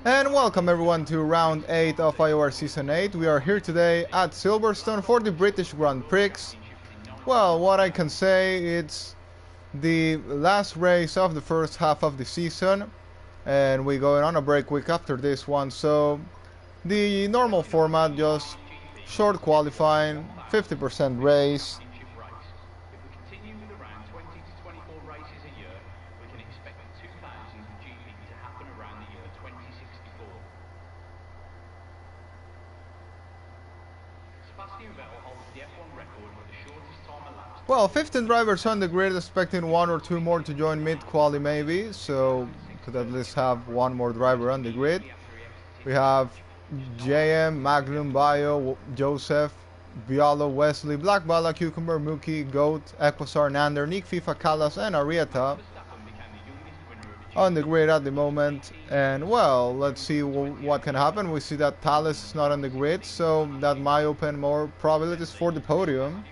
And welcome everyone to round 8 of IOR Season 8. We are here today at Silverstone for the British Grand Prix. Well, what I can say, it's the last race of the first half of the season. And we're going on a break week after this one. So the normal format, just short qualifying, 50% race. Well, 15 drivers on the grid, expecting one or two more to join mid-quali maybe, so could at least have one more driver on the grid. We have JM, Magnum, Bio, Joseph, Bialo, Wesley, Black Bala, Cucumber, Mookie, Goat, Equasar, Nander, Nick, FIFA, Callas, and Arieta on the grid at the moment. And well, let's see what can happen. We see that Thales is not on the grid, so that might open more probabilities for the podium.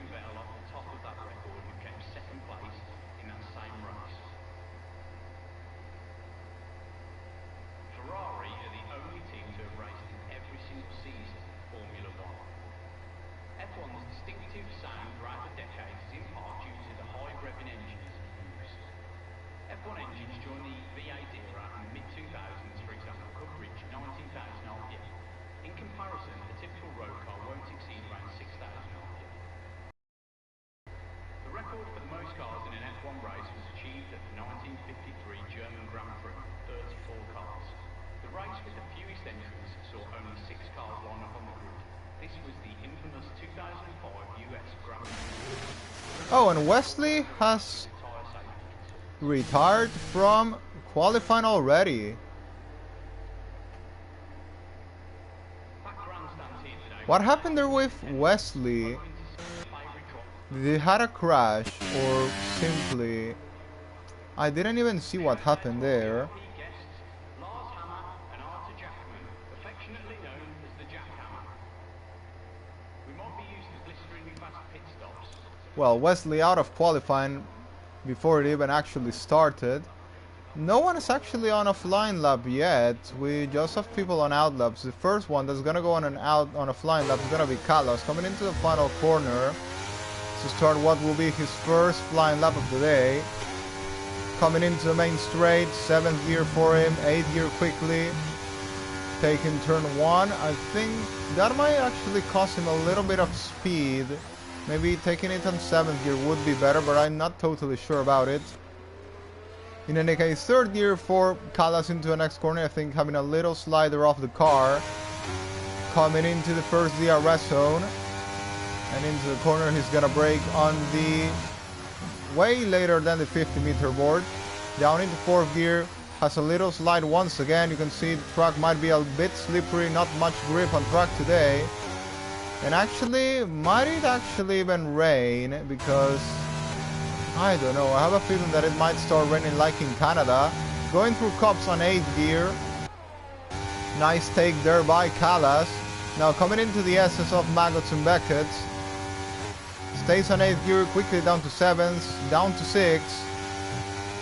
Oh, and Wesley has retired from qualifying already. What happened there with Wesley? Did he had a crash or simply... I didn't even see what happened there. Well, Wesley out of qualifying before it even actually started. No one is actually on a flying lap yet. We just have people on out laps. The first one that's gonna go on a flying lap is gonna be Carlos coming into the final corner to start what will be his first flying lap of the day. Coming into the main straight, 7th gear for him, 8th gear quickly. Taking turn 1. I think that might actually cost him a little bit of speed. Maybe taking it on 7th gear would be better, but I'm not totally sure about it. In any case, 3rd gear for Callas into the next corner. I think having a little slider off the car. Coming into the first DRS zone. And into the corner, he's gonna brake on the way later than the 50-meter board. Down into 4th gear. Has a little slide once again. You can see the track might be a bit slippery. Not much grip on track today. And actually, might it actually even rain? Because... I don't know, I have a feeling that it might start raining like in Canada. Going through cops on 8th gear. Nice take there by Callas. Now coming into the SS of Maggots and Beckett. Stays on 8th gear, quickly down to 7th, down to 6th.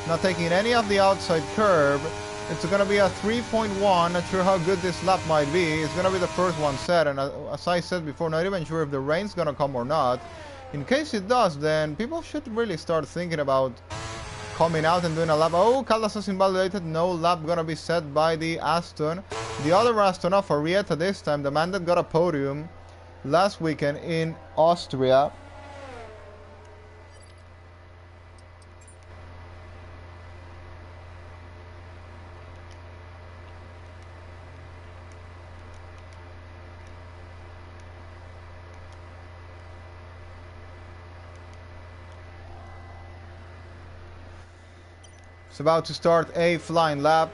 Not taking any of the outside curb. It's going to be a 3.1, not sure how good this lap might be. It's going to be the first one set, and as I said before, not even sure if the rain's going to come or not. In case it does, then people should really start thinking about coming out and doing a lap. Oh, Callas has invalidated. No lap gonna be set by the Aston. The other Aston of Arieta this time, the man that got a podium last weekend in Austria. It's about to start a flying lap.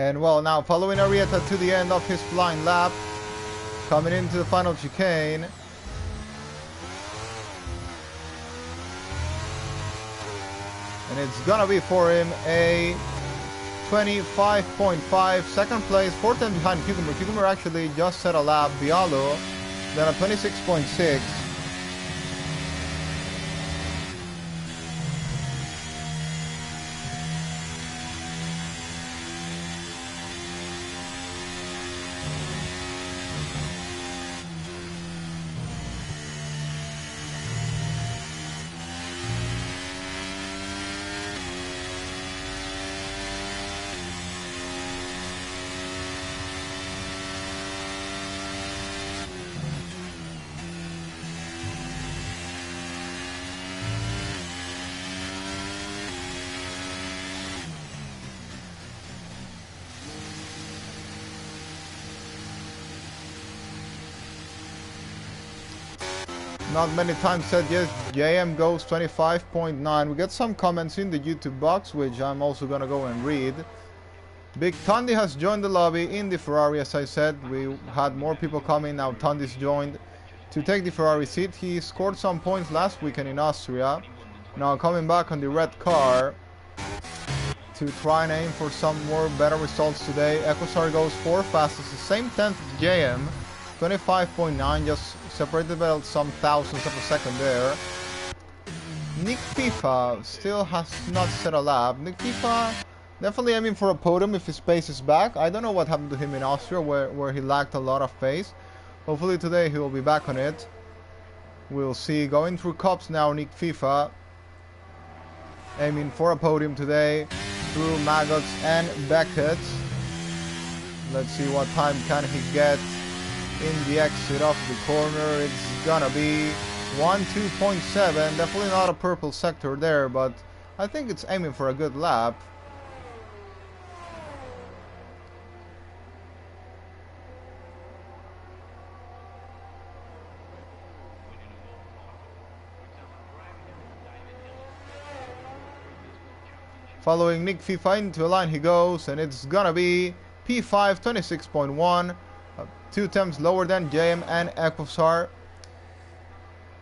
And well, now following Arrieta to the end of his flying lap, coming into the final chicane. And it's gonna be for him a 25.5, second place, 4 times behind Cucumber. Cucumber actually just set a lap, Bialo, then a 26.6. Not many times said yes, JM goes 25.9. We get some comments in the YouTube box, which I'm also gonna go and read. Big Tundi has joined the lobby in the Ferrari, as I said. We had more people coming, now Tundi's joined to take the Ferrari seat. He scored some points last weekend in Austria. Now coming back on the red car to try and aim for some more better results today. Ecosar goes 4 fastest, the same 10th as JM, 25.9, just separated by some thousandths of a second there. Nick FIFA still has not set a lap. Nick FIFA definitely aiming for a podium if his pace is back. I don't know what happened to him in Austria where he lacked a lot of pace. Hopefully today he will be back on it. We'll see. Going through cups now, Nick FIFA aiming for a podium today through Maggots and Beckett. Let's see what time can he get in the exit of the corner. It's gonna be 1:2.7. Definitely not a purple sector there, but I think it's aiming for a good lap. Following Nick FIFA into a line he goes, and it's gonna be P5 26.1. 2 attempts lower than JM and Equosar.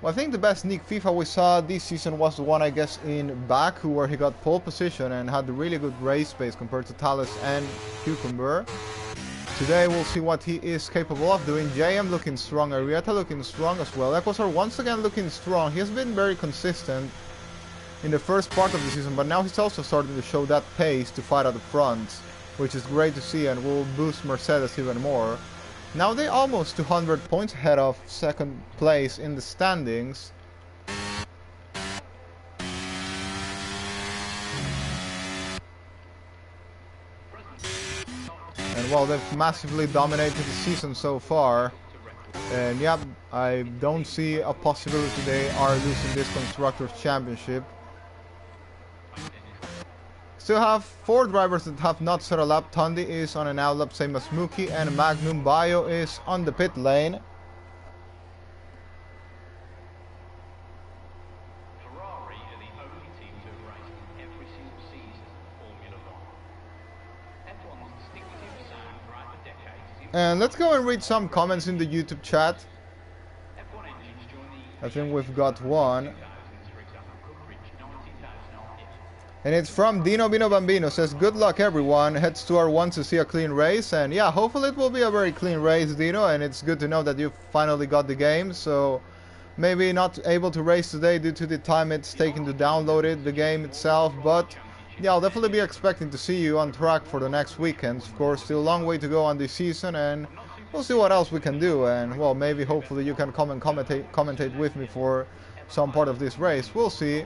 Well, I think the best Nick FIFA we saw this season was the one, I guess, in Baku, where he got pole position and had really good race pace compared to Thales and Cucumber. Today we'll see what he is capable of doing. JM looking strong, Arrieta looking strong as well. Equosar once again looking strong. He has been very consistent in the first part of the season, but now he's also starting to show that pace to fight at the front, which is great to see and will boost Mercedes even more. Now they're almost 200 points ahead of second place in the standings. And well, they've massively dominated the season so far. And yeah, I don't see a possibility they are losing this Constructors' Championship. Still have 4 drivers that have not set a lap. Tundi is on an out lap, same as Mookie, and Magnum Bio is on the pit lane. Ferrari are the only team to have raced every single season of Formula 1. F1's distinctive sound throughout the decades. And let's go and read some comments in the YouTube chat. F1 engines join the I think we've got one. And it's from Dino Bino Bambino, says good luck everyone, heads to R1 to see a clean race. And yeah, hopefully it will be a very clean race, Dino, and it's good to know that you finally got the game. So maybe not able to race today due to the time it's taken to download it, the game itself, but yeah, I'll definitely be expecting to see you on track for the next weekends. Of course, still a long way to go on this season, and we'll see what else we can do. And well, maybe hopefully you can come and commentate with me for some part of this race. We'll see.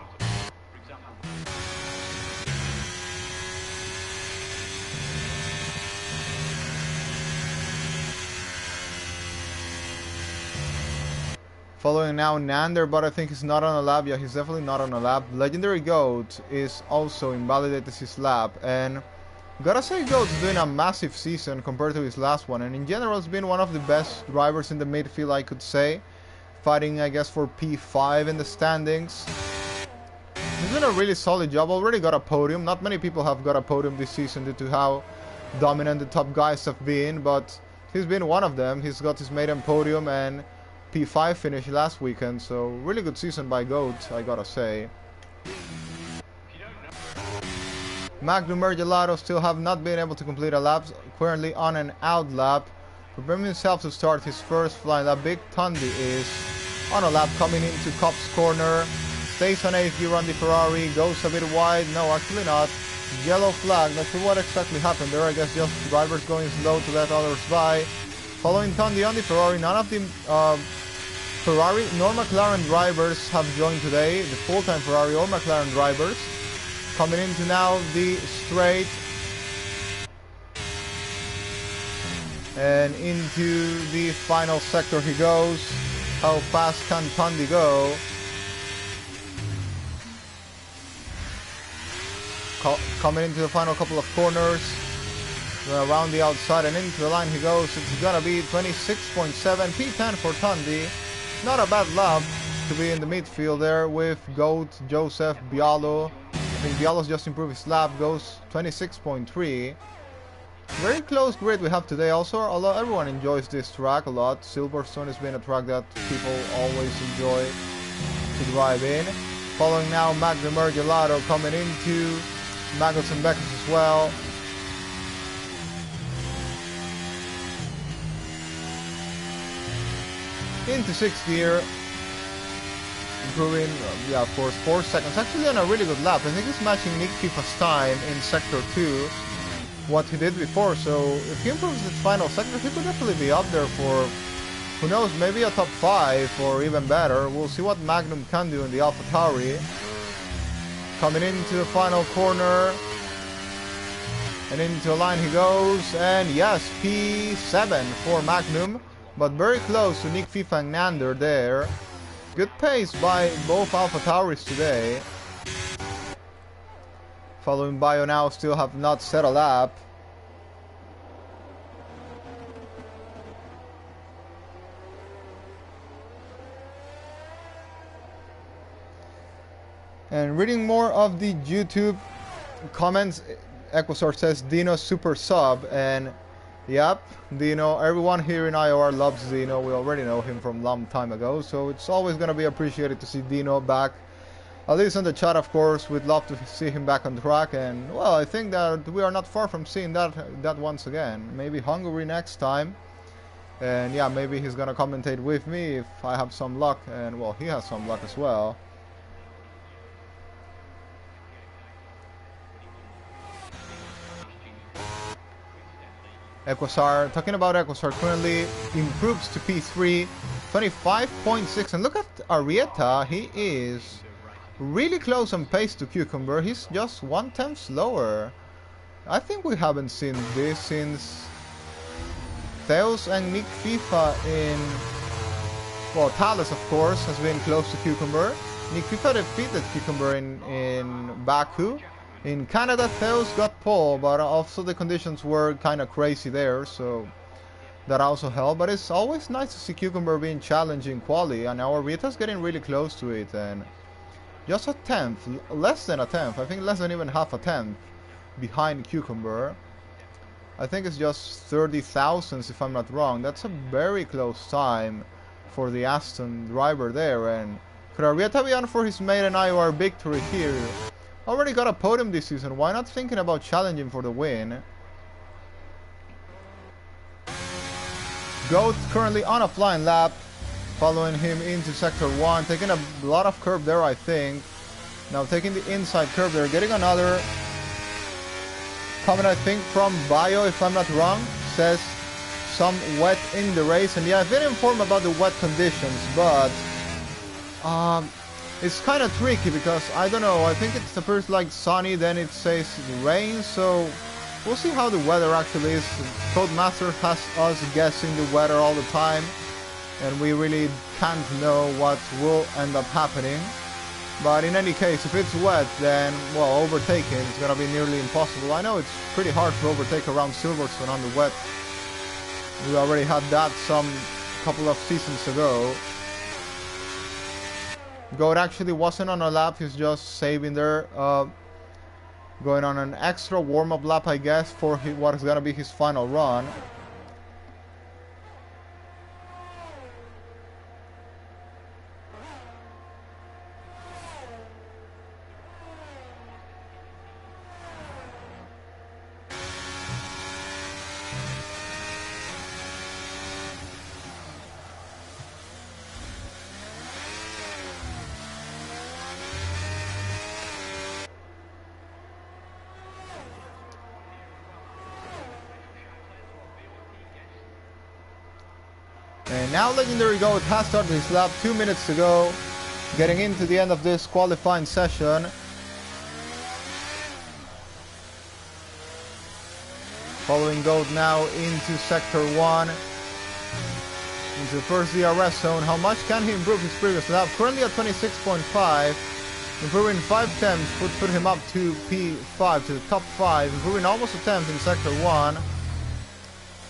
Following now Nander, but I think he's not on a lap. Yeah, he's definitely not on a lap. Legendary Goat is also invalidated his lap, and gotta say Goat's doing a massive season compared to his last one, and in general has been one of the best drivers in the midfield, I could say, fighting I guess for P5 in the standings. He's doing a really solid job, already got a podium. Not many people have got a podium this season due to how dominant the top guys have been, but he's been one of them. He's got his maiden podium and P5 finish last weekend, so really good season by Goat, I gotta say. Magnum Gelato still have not been able to complete a lap, currently on an out lap, preparing himself to start his first flying lap. Big Tundi is on a lap coming into Cop's corner, stays on 8th gear on the Ferrari, goes a bit wide, no actually not, yellow flag, not sure what exactly happened there, I guess just drivers going slow to let others by. Following Tundi on the Ferrari, none of the Ferrari nor McLaren drivers have joined today, the full-time Ferrari or McLaren drivers. Coming into now the straight and into the final sector he goes. How fast can Tundi go? Coming into the final couple of corners, around the outside and into the line he goes. It's gonna be 26.7 P10 for Tundi. Not a bad lap to be in the midfield there with Goat, Joseph, Bialo. I think Bialo's just improved his lap, goes 26.3. Very close grid we have today. Also, everyone enjoys this track a lot. Silverstone has been a track that people always enjoy to drive in. Following now Magnum Gelato coming into Maggots and Beckers as well. Into 6th gear. Improving, yeah, of course, 4 seconds. Actually on a really good lap. I think he's matching Nick Fifa's time in Sector 2, what he did before. So if he improves his final sector, he could definitely be up there for, who knows, maybe a top 5 or even better. We'll see what Magnum can do in the AlphaTauri. Coming into the final corner. And into a line he goes. And yes, P7 for Magnum. But very close to Nick FIFA and Nander there. Good pace by both AlphaTauris today. Following Bio now still have not set a lap. And reading more of the YouTube comments, Equosar says Dino super sub, and yep, Dino, everyone here in IOR loves Dino. We already know him from a long time ago, so it's always going to be appreciated to see Dino back. At least in the chat, of course, we'd love to see him back on track, and well, I think that we are not far from seeing that once again. Maybe Hungary next time, and yeah, maybe he's going to commentate with me if I have some luck, and well, he has some luck as well. Equosar, talking about Equosar, currently improves to P3, 25.6, and look at Arrieta, he is really close on pace to Cucumber. He's just 1/10 slower. I think we haven't seen this since Theos and Nick FIFA in, well, Thales of course has been close to Cucumber. Nick FIFA defeated Cucumber in Baku. In Canada, Theos got pole, but also the conditions were kind of crazy there, so that also helped. But it's always nice to see Cucumber being challenging quali, and our Rita's getting really close to it, and just a 10th, less than a 10th, I think less than even half a 10th behind Cucumber. I think it's just 30 thousandths if I'm not wrong. That's a very close time for the Aston driver there, and could Arrieta be on for his maiden IOR victory here? Already got a podium this season, why not thinking about challenging for the win? Goat currently on a flying lap, following him into sector 1, taking a lot of curve there I think. Now taking the inside curve there, getting another comment I think from Bio if I'm not wrong, says some wet in the race, and yeah, I've been informed about the wet conditions, but it's kind of tricky because I don't know, I think it's the first like sunny, then it says rain, so we'll see how the weather actually is. Codemaster has us guessing the weather all the time, and we really can't know what will end up happening. But in any case, if it's wet, then, well, overtaking is gonna be nearly impossible. I know it's pretty hard to overtake around Silverstone on the wet. We already had that some couple of seasons ago. Goat actually wasn't on a lap, he's just saving there. Going on an extra warm-up lap, I guess, for what is going to be his final run. And now Legendary Goat has started his lap, 2 minutes to go, getting into the end of this qualifying session. Following Goat now into Sector 1, into the first DRS zone. How much can he improve his previous lap? Currently at 26.5, improving 5 temps would put him up to P5, to the top 5, improving almost a temp in Sector 1.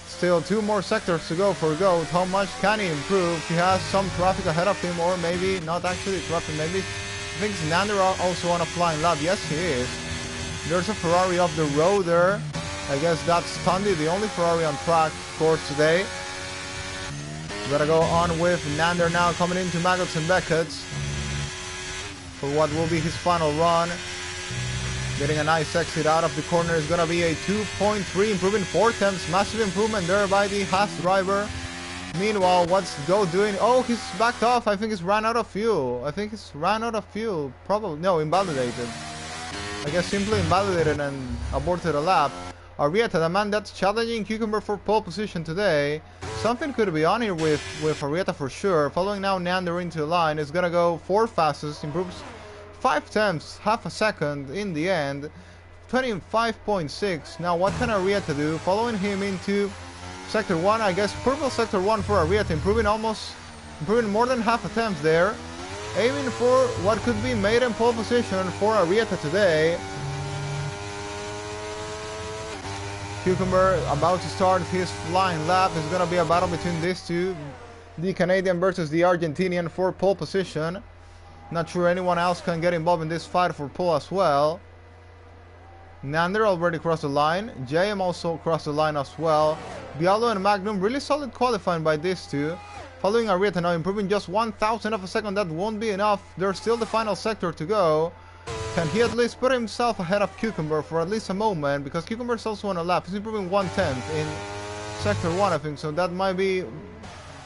Still 2 more sectors to go for Goat. How much can he improve? He has some traffic ahead of him, or maybe not actually traffic. Maybe he thinks Nander also on a flying lap. Yes, he is. There's a Ferrari off the road there. I guess that's Tundi, the only Ferrari on track, of course, today. Gotta go on with Nander now coming into Maggots and Beckett's for what will be his final run. Getting a nice exit out of the corner is gonna be a 2.3, improving 4 temps. Massive improvement there by the Haas driver. Meanwhile, what's Goat doing? Oh, he's backed off. I think he's ran out of fuel. Probably. No, invalidated. I guess simply invalidated and aborted a lap. Arrieta, the man that's challenging Cucumber for pole position today. Something could be on here with Arrieta for sure. Following now Nander into the line. Is gonna go 4 fastest, improves 5 temps, half a second in the end, 25.6. Now what can Arrieta do? Following him into Sector 1, I guess purple Sector 1 for Arrieta, improving more than half a temp there. Aiming for what could be maiden pole position for Arrieta today. Cucumber about to start his flying lap. It's gonna be a battle between these two, the Canadian versus the Argentinian for pole position. Not sure anyone else can get involved in this fight for pole as well. Nander already crossed the line. JM also crossed the line as well. Bialo and Magnum, really solid qualifying by these two. Following Arrieta now, improving just 1,000 of a second. That won't be enough. There's still the final sector to go. Can he at least put himself ahead of Cucumber for at least a moment? Because Cucumber is also on a lap. He's improving 1/10 in Sector 1, I think. So that might be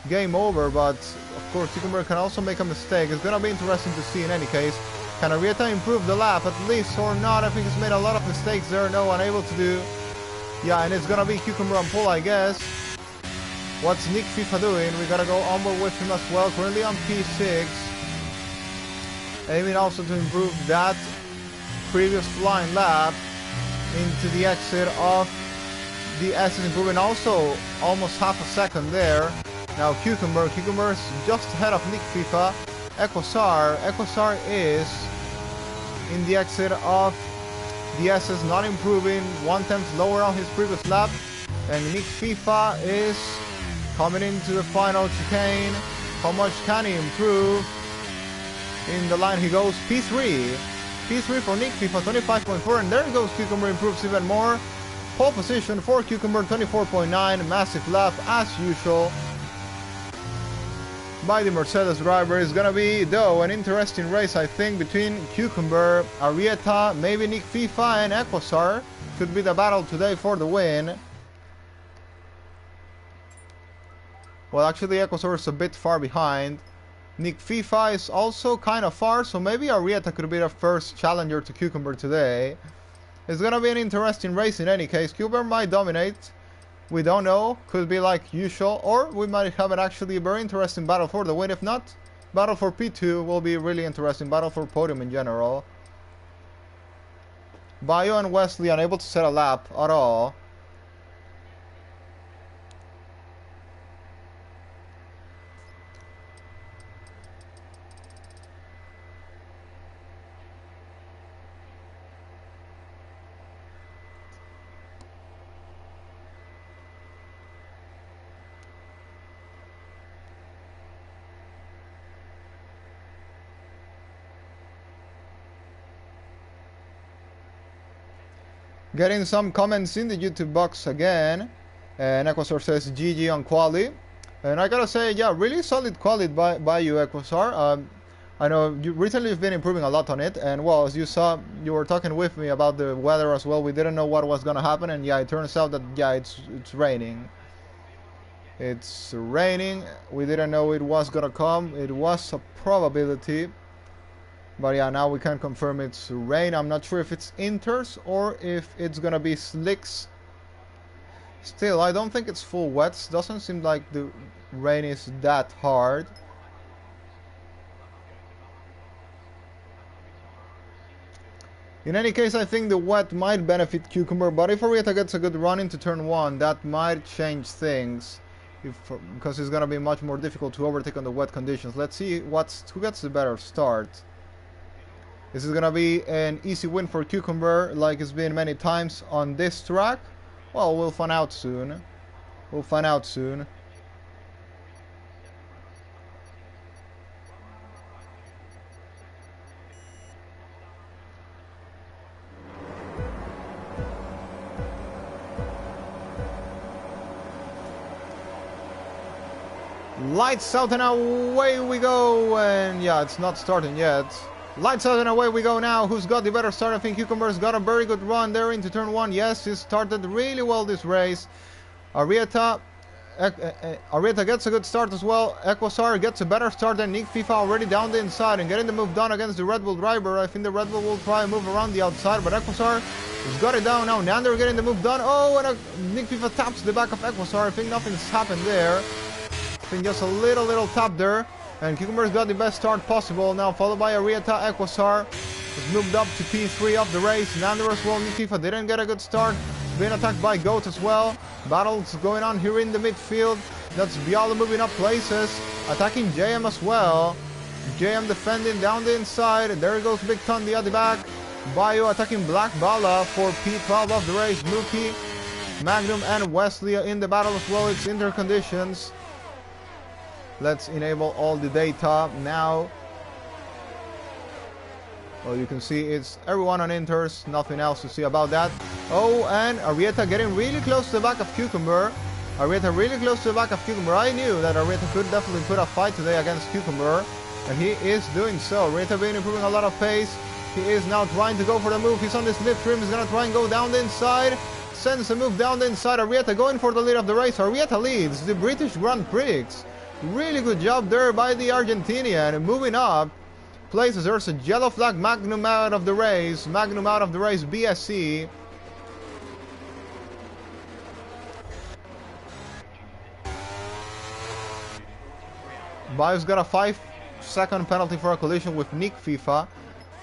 game over, but of course Cucumber can also make a mistake. It's gonna be interesting to see in any case. Can Arrieta improve the lap at least or not? I think he's made a lot of mistakes there. No, unable to do. Yeah, and it's gonna be Cucumber on pole, I guess. What's Nick FIFA doing? We gotta go onboard with him as well. Currently on P6. Aiming also to improve that previous flying lap into the exit of the S's, improving also almost half a second there. Now Cucumber is just ahead of Nick FIFA. Equasar is in the exit of the SS, not improving, 1/10 lower on his previous lap. And Nick FIFA is coming into the final chicane. How much can he improve? In the line he goes P3. P3 for Nick FIFA, 25.4, and there goes Cucumber, improves even more. Pole position for Cucumber, 24.9, massive lap as usual by the Mercedes driver. Is gonna be, though, an interesting race, I think, between Cucumber, Arrieta, maybe Nick FIFA, and Equasar. Could be the battle today for the win. Well, actually, Equasar is a bit far behind. Nick FIFA is also kind of far, so maybe Arrieta could be the first challenger to Cucumber today. It's gonna be an interesting race in any case. Cucumber might dominate. We don't know. Could be like usual, or we might have an actually very interesting battle for the win. If not, battle for P2 will be really interesting. Battle for podium in general. Bio and Wesley unable to set a lap at all. Getting some comments in the YouTube box again. And Equasar says GG on quali. And I gotta say, yeah, really solid quali by you, Equasar. I know you recently you've been improving a lot on it, and well, as you saw, you were talking with me about the weather as well. We didn't know what was gonna happen, and yeah, it turns out that yeah, it's raining. It's raining. We didn't know it was gonna come. It was a probability, but yeah, now we can confirm it's rain. I'm not sure if it's inters or if it's gonna be slicks. Still, I don't think it's full wets. Doesn't seem like the rain is that hard. In any case, I think the wet might benefit Cucumber, but if Arieta gets a good run into turn 1, that might change things. Because it's going to be much more difficult to overtake on the wet conditions. Let's see who gets the better start. This is going to be an easy win for Cucumber, like it's been many times on this track. Well, we'll find out soon. We'll find out soon. Lights out and away we go, and yeah, it's not starting yet. Lights out and away we go now. Who's got the better start? I think Cucumber's got a very good run there into turn 1. Yes, he started really well this race. Arieta gets a good start as well. Equasar gets a better start than Nick FIFA, already down the inside and getting the move done against the Red Bull driver. I think the Red Bull will try and move around the outside, but Equasar has got it down now. Nander getting the move done. Oh, and Nick FIFA taps the back of Equasar. I think nothing's happened there. I think just a little tap there. And Cucumber's got the best start possible now, followed by Arieta. Equasar has moved up to P3 of the race. Nander as well. Nick FIFA didn't get a good start. Being attacked by Goat as well. Battles going on here in the midfield. That's Biala moving up places. Attacking JM as well. JM defending down the inside. There goes Big Tundi at the back. Bio attacking Black Bala for P12 of the race. Mookie, Magnum and Wesley in the battle as well. It's inter conditions. Let's enable all the data now. Well, you can see it's everyone on inters, nothing else to see about that. Oh, and Arieta getting really close to the back of Cucumber. Arieta really close to the back of Cucumber. I knew that Arieta could definitely put a fight today against Cucumber, and he is doing so. Arieta been improving a lot of pace. He is now trying to go for the move. He's on this lip trim. He's going to try and go down the inside. Sends a move down the inside. Arieta going for the lead of the race. Arieta leads the British Grand Prix. Really good job there by the Argentinian. Moving up places, there's a yellow flag. Magnum out of the race. Magnum out of the race. BSC. Bio's got a 5-second penalty for a collision with Nick FIFA.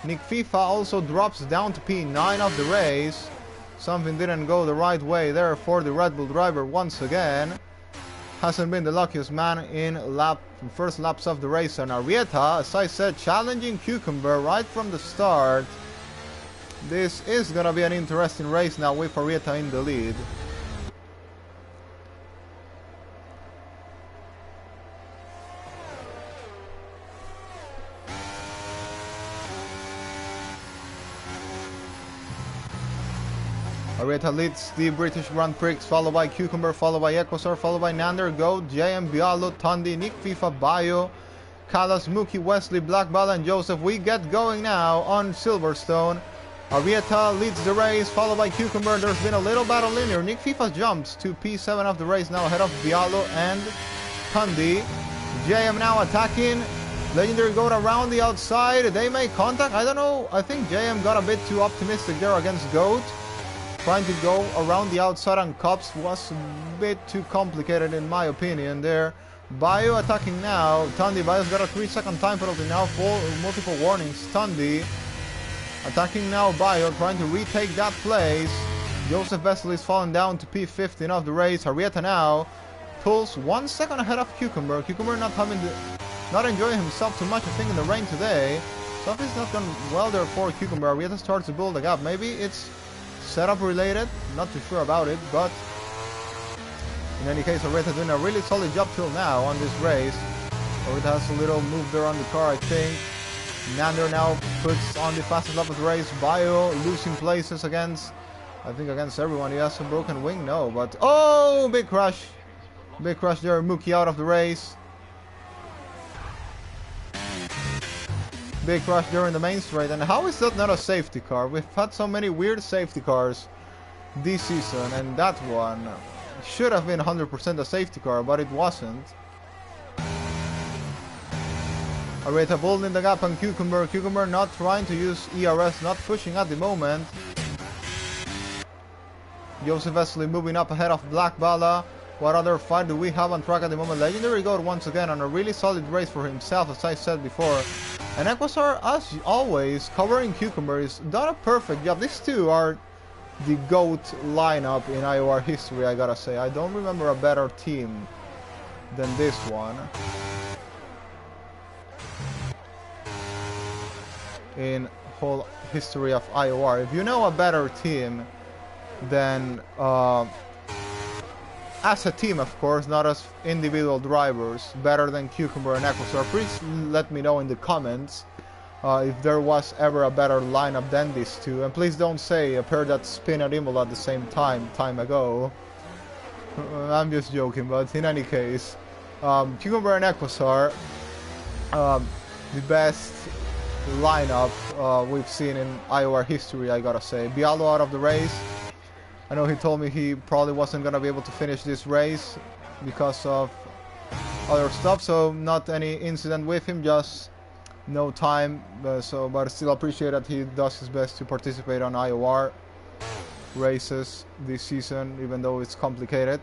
Nick FIFA also drops down to P9 of the race. Something didn't go the right way there for the Red Bull driver once again. Hasn't been the luckiest man in first laps of the race. And Arieta, as I said, challenging Cucumber right from the start. This is gonna be an interesting race now with Arieta in the lead. Arieta leads the British Grand Prix, followed by Cucumber, followed by Equasar, followed by Nander, Goat, JM, Bialo, Tundi, Nick FIFA, Bio, Callas, Mookie, Wesley, Black Bala, and Joseph. We get going now on Silverstone. Arieta leads the race, followed by Cucumber. There's been a little battle in here. Nick FIFA jumps to P7 of the race now, ahead of Bialo and Tundi. JM now attacking. Legendary Goat around the outside. They make contact. I don't know. I think JM got a bit too optimistic there against Goat. Trying to go around the outside on Cops was a bit too complicated in my opinion there. Bio attacking now. Tundi, Bio's got a 3-second time penalty now for multiple warnings. Tundi attacking now Bio, trying to retake that place. Joseph Vessel is falling down to P15 of the race. Arieta now pulls 1 second ahead of Cucumber. Cucumber not enjoying himself too much, I think, in the rain today. Something's not gone well there for Cucumber. Arieta starts to build a gap. Maybe it's setup related, not too sure about it, but in any case, Arieta doing a really solid job till now on this race. Arieta has a little move there on the car, I think. Nander now puts on the fastest lap of the race. Bio losing places against I think against everyone he has a broken wing. No, but oh, big crash. Big crash there. Mookie out of the race. Big crash there in the main straight. And how is that not a safety car? We've had so many weird safety cars this season, and that one should have been 100% a safety car, but it wasn't. Arrieta pulled in the gap on Cucumber. Cucumber not trying to use ERS, not pushing at the moment. Joseph Wesley moving up ahead of Black Bala. What other fight do we have on track at the moment? Legendary Goat once again on a really solid race for himself, as I said before. And Equasar, as always, covering Cucumber, is done a perfect job. These two are the GOAT lineup in IOR history, I gotta say. I don't remember a better team than this one in whole history of IOR. If you know a better team, then as a team, of course, not as individual drivers, better than Cucumber and Equasar, please let me know in the comments if there was ever a better lineup than these two. And please don't say a pair that spin at Imola at the same time ago. I'm just joking, but in any case, Cucumber and Equasar, the best lineup we've seen in IOR history, I gotta say. Bialo out of the race. I know he told me he probably wasn't gonna be able to finish this race because of other stuff, so not any incident with him, just no time. But still appreciate that he does his best to participate on IOR races this season, even though it's complicated.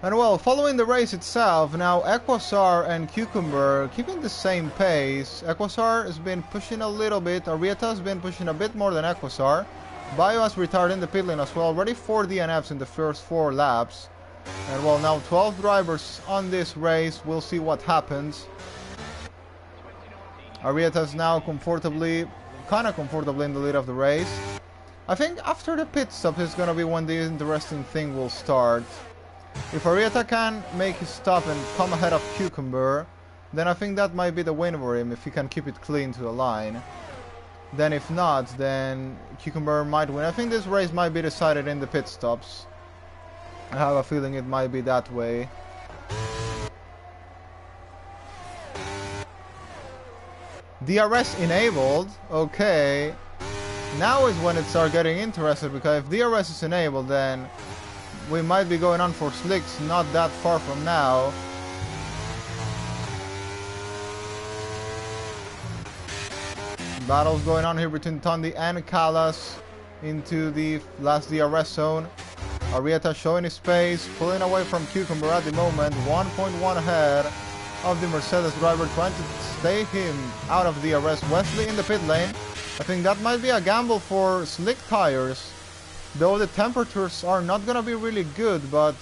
And well, following the race itself, now Equasar and Cucumber keeping the same pace. Equasar has been pushing a little bit, Arrieta has been pushing a bit more than Equasar. Bio has retired in the pit lane as well, already 4 DNFs in the first 4 laps. And well, now 12 drivers on this race, we'll see what happens. Arrieta is now kinda comfortably in the lead of the race. I think after the pit stop is gonna be when the interesting thing will start. If Arrieta can make his stop and come ahead of Cucumber, then I think that might be the win for him if he can keep it clean to the line. Then if not, then Cucumber might win. I think this race might be decided in the pit stops. I have a feeling it might be that way. DRS enabled. Okay. Now is when it starts getting interesting, because if DRS is enabled, then we might be going on for slicks not that far from now. Battles going on here between Tondi and Callas into the last DRS zone. Arrieta showing his pace, pulling away from Cucumber at the moment, 1.1 ahead of the Mercedes driver, trying to stay him out of DRS. Wesley in the pit lane. I think that might be a gamble for slick tires, though the temperatures are not gonna be really good, but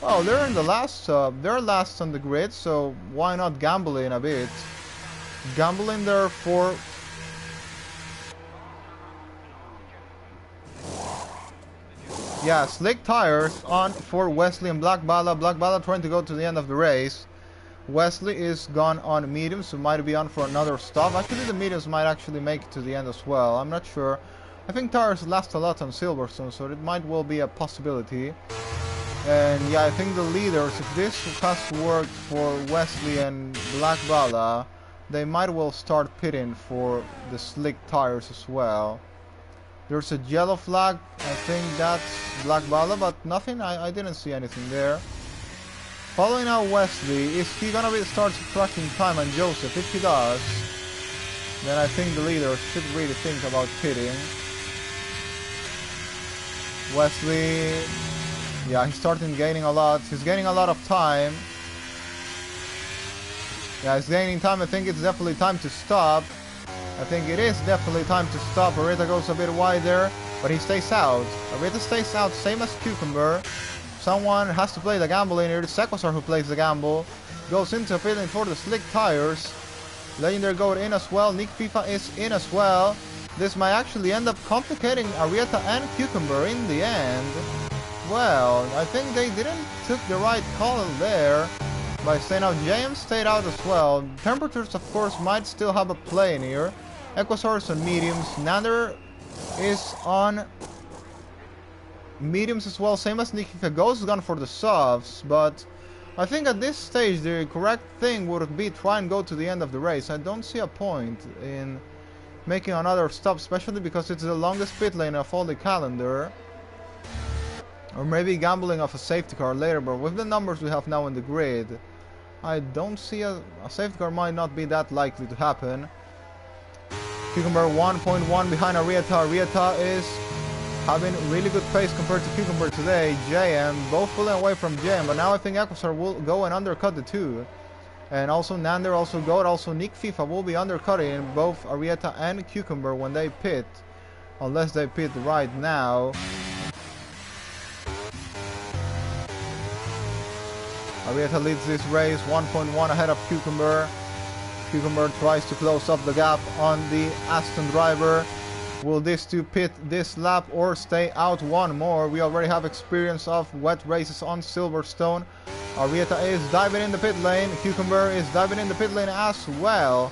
well, they're in the last, they're last on the grid, so why not gamble in a bit? Gamble in there for yeah, slick tires on for Wesley and Black Bala. Black Bala trying to go to the end of the race. Wesley is gone on mediums, so might be on for another stop. Actually, the mediums might actually make it to the end as well. I'm not sure. I think tires last a lot on Silverstone, so it might well be a possibility. And yeah, I think the leaders, if this has worked for Wesley and Black Bala, they might well start pitting for the slick tires as well. There's a yellow flag, I think that's Black Bala, but nothing, I didn't see anything there. Following out Wesley, is he gonna start subtracting time on Joseph? If he does, then I think the leaders should really think about pitting. Wesley, yeah, he's starting gaining a lot. He's gaining a lot of time. Yeah, he's gaining time. I think it's definitely time to stop. I think it is definitely time to stop. Arrieta goes a bit wider, but he stays out. Arrieta stays out, same as Cucumber. Someone has to play the gamble in here. It's Equasar who plays the gamble. Goes into pitting for the slick tires. Legendary Goat in as well. Nick FIFA is in as well. This might actually end up complicating Arrieta and Cucumber in the end. Well, I think they didn't took the right call there by staying out. JM stayed out as well. Temperatures, of course, might still have a play in here. Equasar is on mediums. Nander is on mediums as well, same as Nikita. Goes gun for the softs, but I think at this stage the correct thing would be try and go to the end of the race. I don't see a point in making another stop, especially because it's the longest pit lane of all the calendar. Or maybe gambling of a safety car later, but with the numbers we have now in the grid, I don't see a safety car might not be that likely to happen. Cucumber 1.1 behind Arieta. Arieta is having really good pace compared to Cucumber today. JM, both pulling away from JM, but now I think Equasar will go and undercut the two. And also Nander, also Goat, also Nick FIFA will be undercutting both Arieta and Cucumber when they pit. Unless they pit right now. Arieta leads this race 1.1 ahead of Cucumber. Cucumber tries to close up the gap on the Aston driver. Will these two pit this lap or stay out one more? We already have experience of wet races on Silverstone. Arieta is diving in the pit lane. Cucumber is diving in the pit lane as well.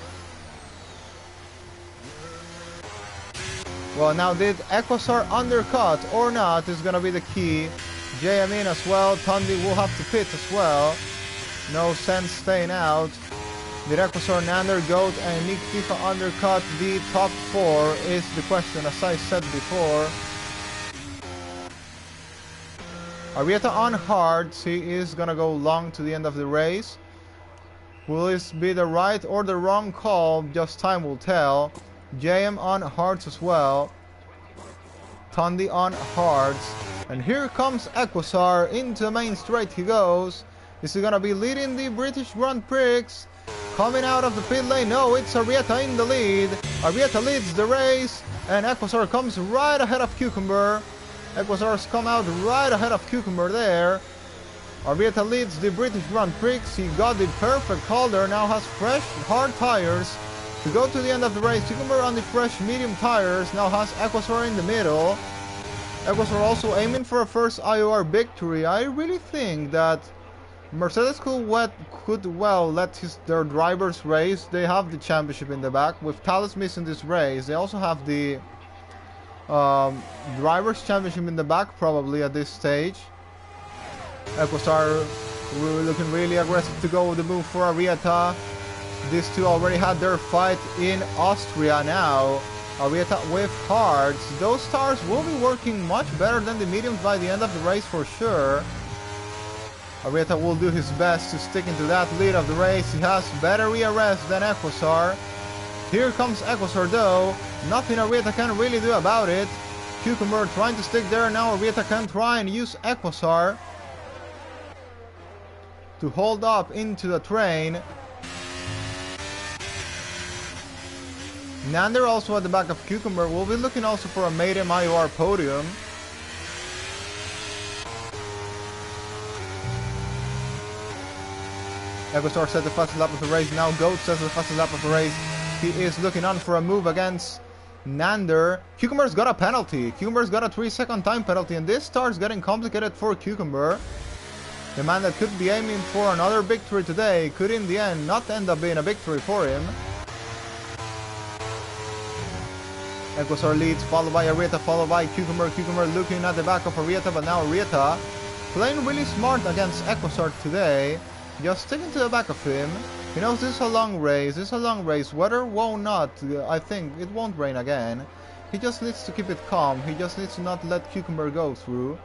Well, now did Equasar undercut or not is going to be the key. JM in as well. Tundi will have to pit as well. No sense staying out. Did Equasar, Nander, Goat, and Nick FIFA undercut the top four is the question, as I said before. Arieta on hards. He is gonna go long to the end of the race. Will this be the right or the wrong call? Just time will tell. JM on hards as well. Tundi on hards. And here comes Equasar. Into the main straight he goes. Is he gonna be leading the British Grand Prix? Coming out of the pit lane, no, it's Arieta in the lead. Arieta leads the race, and Equasar comes right ahead of Cucumber. Equasar's come out right ahead of Cucumber there. Arieta leads the British Grand Prix. He got the perfect call there, now has fresh, hard tires to go to the end of the race. Cucumber on the fresh, medium tires, now has Equasar in the middle. Equasar also aiming for a first IOR victory. I really think that Mercedes could well let their drivers race. They have the championship in the back. With Thales missing this race, they also have the drivers championship in the back probably at this stage. Equasar looking really aggressive to go with the move for Arieta. These two already had their fight in Austria now. Arieta with hards. Those tires will be working much better than the mediums by the end of the race for sure. Arieta will do his best to stick into that lead of the race. He has better ERS than Equasar. Here comes Equasar though. Nothing Arieta can really do about it. Cucumber trying to stick there. Now Arieta can try and use Equasar to hold up into the train. Nander also at the back of Cucumber. Will be looking also for a maiden IOR podium. Equasar set the fastest lap of the race. Now Goat sets the fastest lap of the race. He is looking on for a move against Nander. Cucumber's got a penalty. Cucumber's got a 3-second time penalty, and this starts getting complicated for Cucumber. The man that could be aiming for another victory today could in the end not end up being a victory for him. Equasar leads, followed by Arieta, followed by Cucumber. Cucumber looking at the back of Arieta, but now Arieta playing really smart against Equasar today. Just sticking to the back of him. He knows this is a long race. This is a long race. Weather will not. I think it won't rain again. He just needs to keep it calm. He just needs to not let Cucumber go through.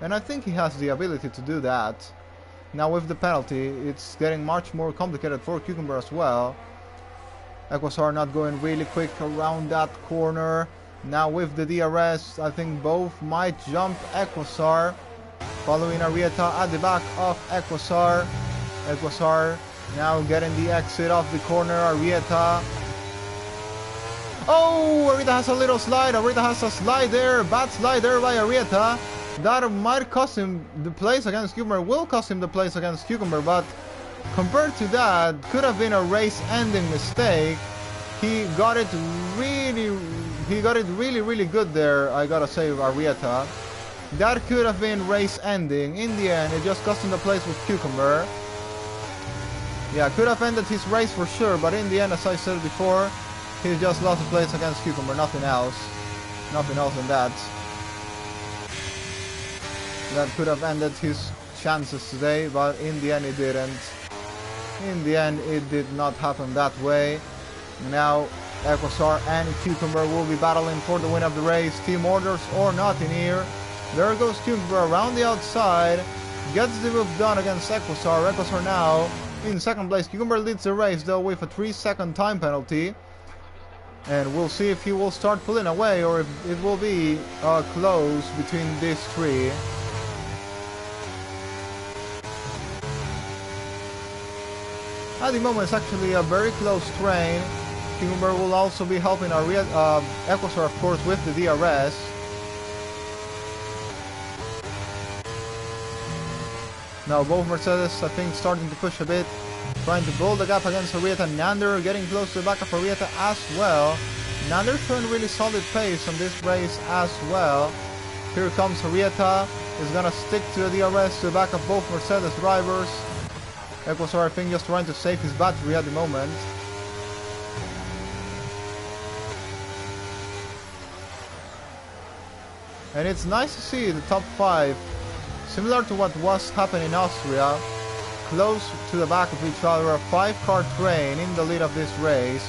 And I think he has the ability to do that. Now with the penalty, it's getting much more complicated for Cucumber as well. Equasar not going really quick around that corner. Now with the DRS, I think both might jump Equasar. Following Arieta at the back of Equasar. Equasar now getting the exit off the corner. Arieta. Oh, Arieta has a little slide. Arieta has a slide there. Bad slide there by Arieta. That might cost him the place against Cucumber. Will cost him the place against Cucumber, but compared to that, could have been a race-ending mistake. He got it really good there. I gotta say, Arieta. That could have been race-ending. In the end, it just cost him the place with Cucumber. Yeah, could have ended his race for sure, but in the end, as I said before, he just lost the place against Cucumber, nothing else. Nothing else than that. that could have ended his chances today, but in the end it didn't. In the end it did not happen that way. Now Equasar and Cucumber will be battling for the win of the race. Team orders or not in here. There goes Cucumber around the outside. Gets the move done against Equasar. Equasar now in second place. Cucumber leads the race though with a 3-second time penalty. And we'll see if he will start pulling away or if it will be close between these three. At the moment it's actually a very close train. Cucumber will also be helping Equasar of course with the DRS. Now both Mercedes I think starting to push a bit. Trying to build the gap against Arrieta. Nander getting close to the back of Arrieta as well. Nander showing really solid pace on this race as well. Here comes Arrieta. Is gonna stick to the DRS to the back of both Mercedes drivers. Equasar I think just trying to save his battery at the moment. And it's nice to see the top 5, similar to what was happening in Austria, close to the back of each other, a 5-car train in the lead of this race.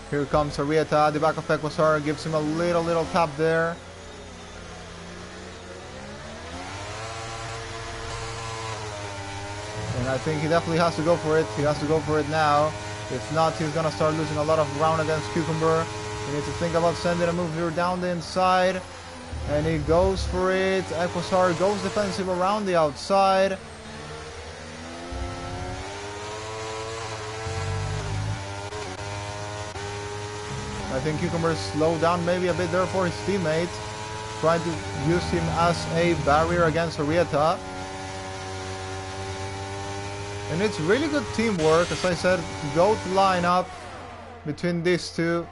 Here comes Arrieta at the back of Equasar, gives him a little tap there. And I think he definitely has to go for it. He has to go for it now. If not, he's gonna start losing a lot of ground against Cucumber. He needs to think about sending a move here down the inside. And he goes for it. Equasar goes defensive around the outside. I think Cucumber slowed down maybe a bit there for his teammate. Trying to use him as a barrier against Arrieta. And it's really good teamwork, as I said, GOAT lineup between these two.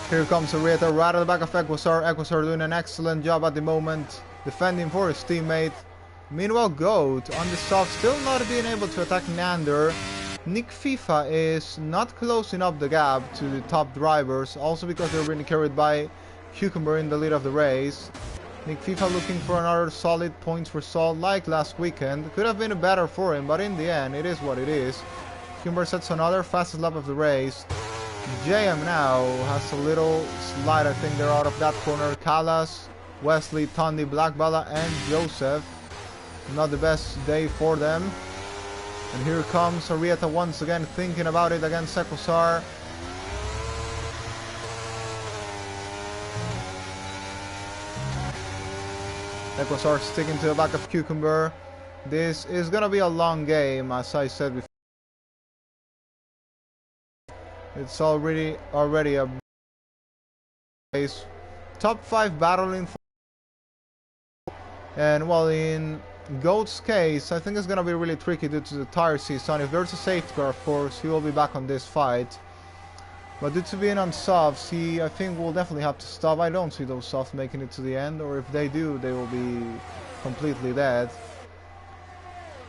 Here comes Arrieta right at the back of Equasar. Equasar doing an excellent job at the moment, defending for his teammate. Meanwhile, GOAT on the soft, still not being able to attack Nander. Nick FIFA is not closing up the gap to the top drivers, also because they're being carried by Cucumber in the lead of the race. Nick FIFA looking for another solid points result like last weekend. Could have been better for him, but in the end, it is what it is. Cucumber sets another fastest lap of the race. JM now has a little slide, I think they're out of that corner. Callas, Wesley, Tondi, Blackballa, and Joseph. Not the best day for them. And here comes Arrieta once again thinking about it against Equasar. Equasar sticking to the back of Cucumber. This is gonna be a long game, as I said before. It's already a race. Top 5 battling for, and well, in GOAT's case, I think it's gonna be really tricky due to the tire season. If there's a safety car, of course, he will be back on this fight. But due to being on softs, he, I think, will definitely have to stop. I don't see those softs making it to the end, or if they do, they will be completely dead.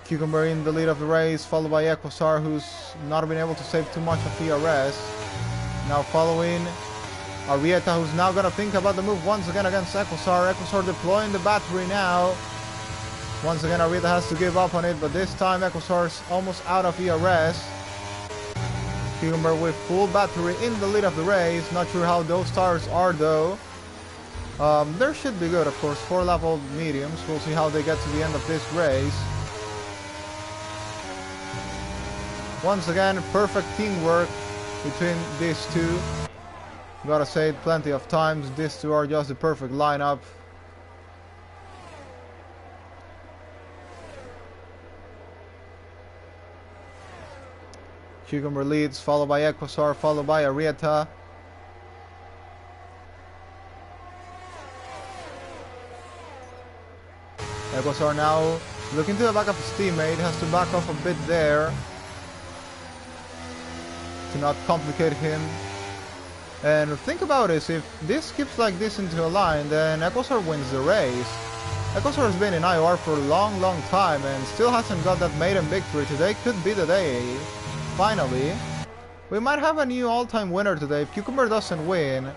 Cucumber in the lead of the race, followed by Equasar, who's not been able to save too much of ERS. Now following Arrieta, who's now going to think about the move once again against Equasar. Equasar deploying the battery now. Once again, Arrieta has to give up on it, but this time Equasar's almost out of ERS. Cucumber with full battery in the lead of the race. Not sure how those tires are though. They should be good, of course. 4-level mediums. We'll see how they get to the end of this race. Once again, perfect teamwork between these two. Gotta say it plenty of times. These two are just the perfect lineup. Cucumber leads, followed by Equasar, followed by Arrieta. Equasar now looking to the back of his teammate, has to back off a bit there to not complicate him. And think about this, if this keeps like this into a line, then Equasar wins the race. Equosar has been in IOR for a long time and still hasn't got that maiden victory. Today could be the day. Finally. We might have a new all-time winner today. If Cucumber doesn't win,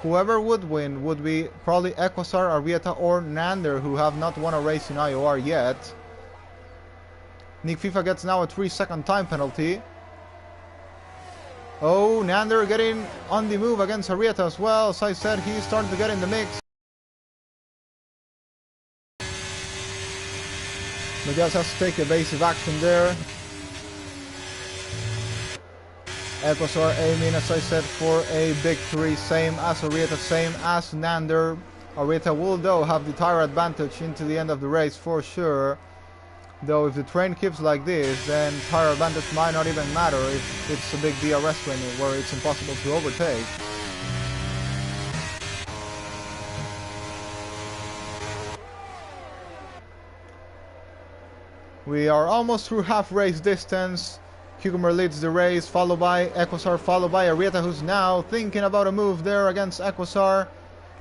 whoever would win would be probably Equosar, Arrieta, or Nander, who have not won a race in IOR yet. Nick FIFA gets now a 3-second time penalty. Oh, Nander getting on the move against Arrieta as well. As I said, he's starting to get in the mix. Miguel has to take evasive action there. Equosar aiming, as I said, for a victory, same as Arrieta, same as Nander. Arrieta will, though, have the tire advantage into the end of the race for sure. Though if the train keeps like this, then tire advantage might not even matter if it's a big DRS train where it's impossible to overtake. We are almost through half race distance. Cucumber leads the race, followed by Equosar, followed by Arrieta, who's now thinking about a move there against Equosar.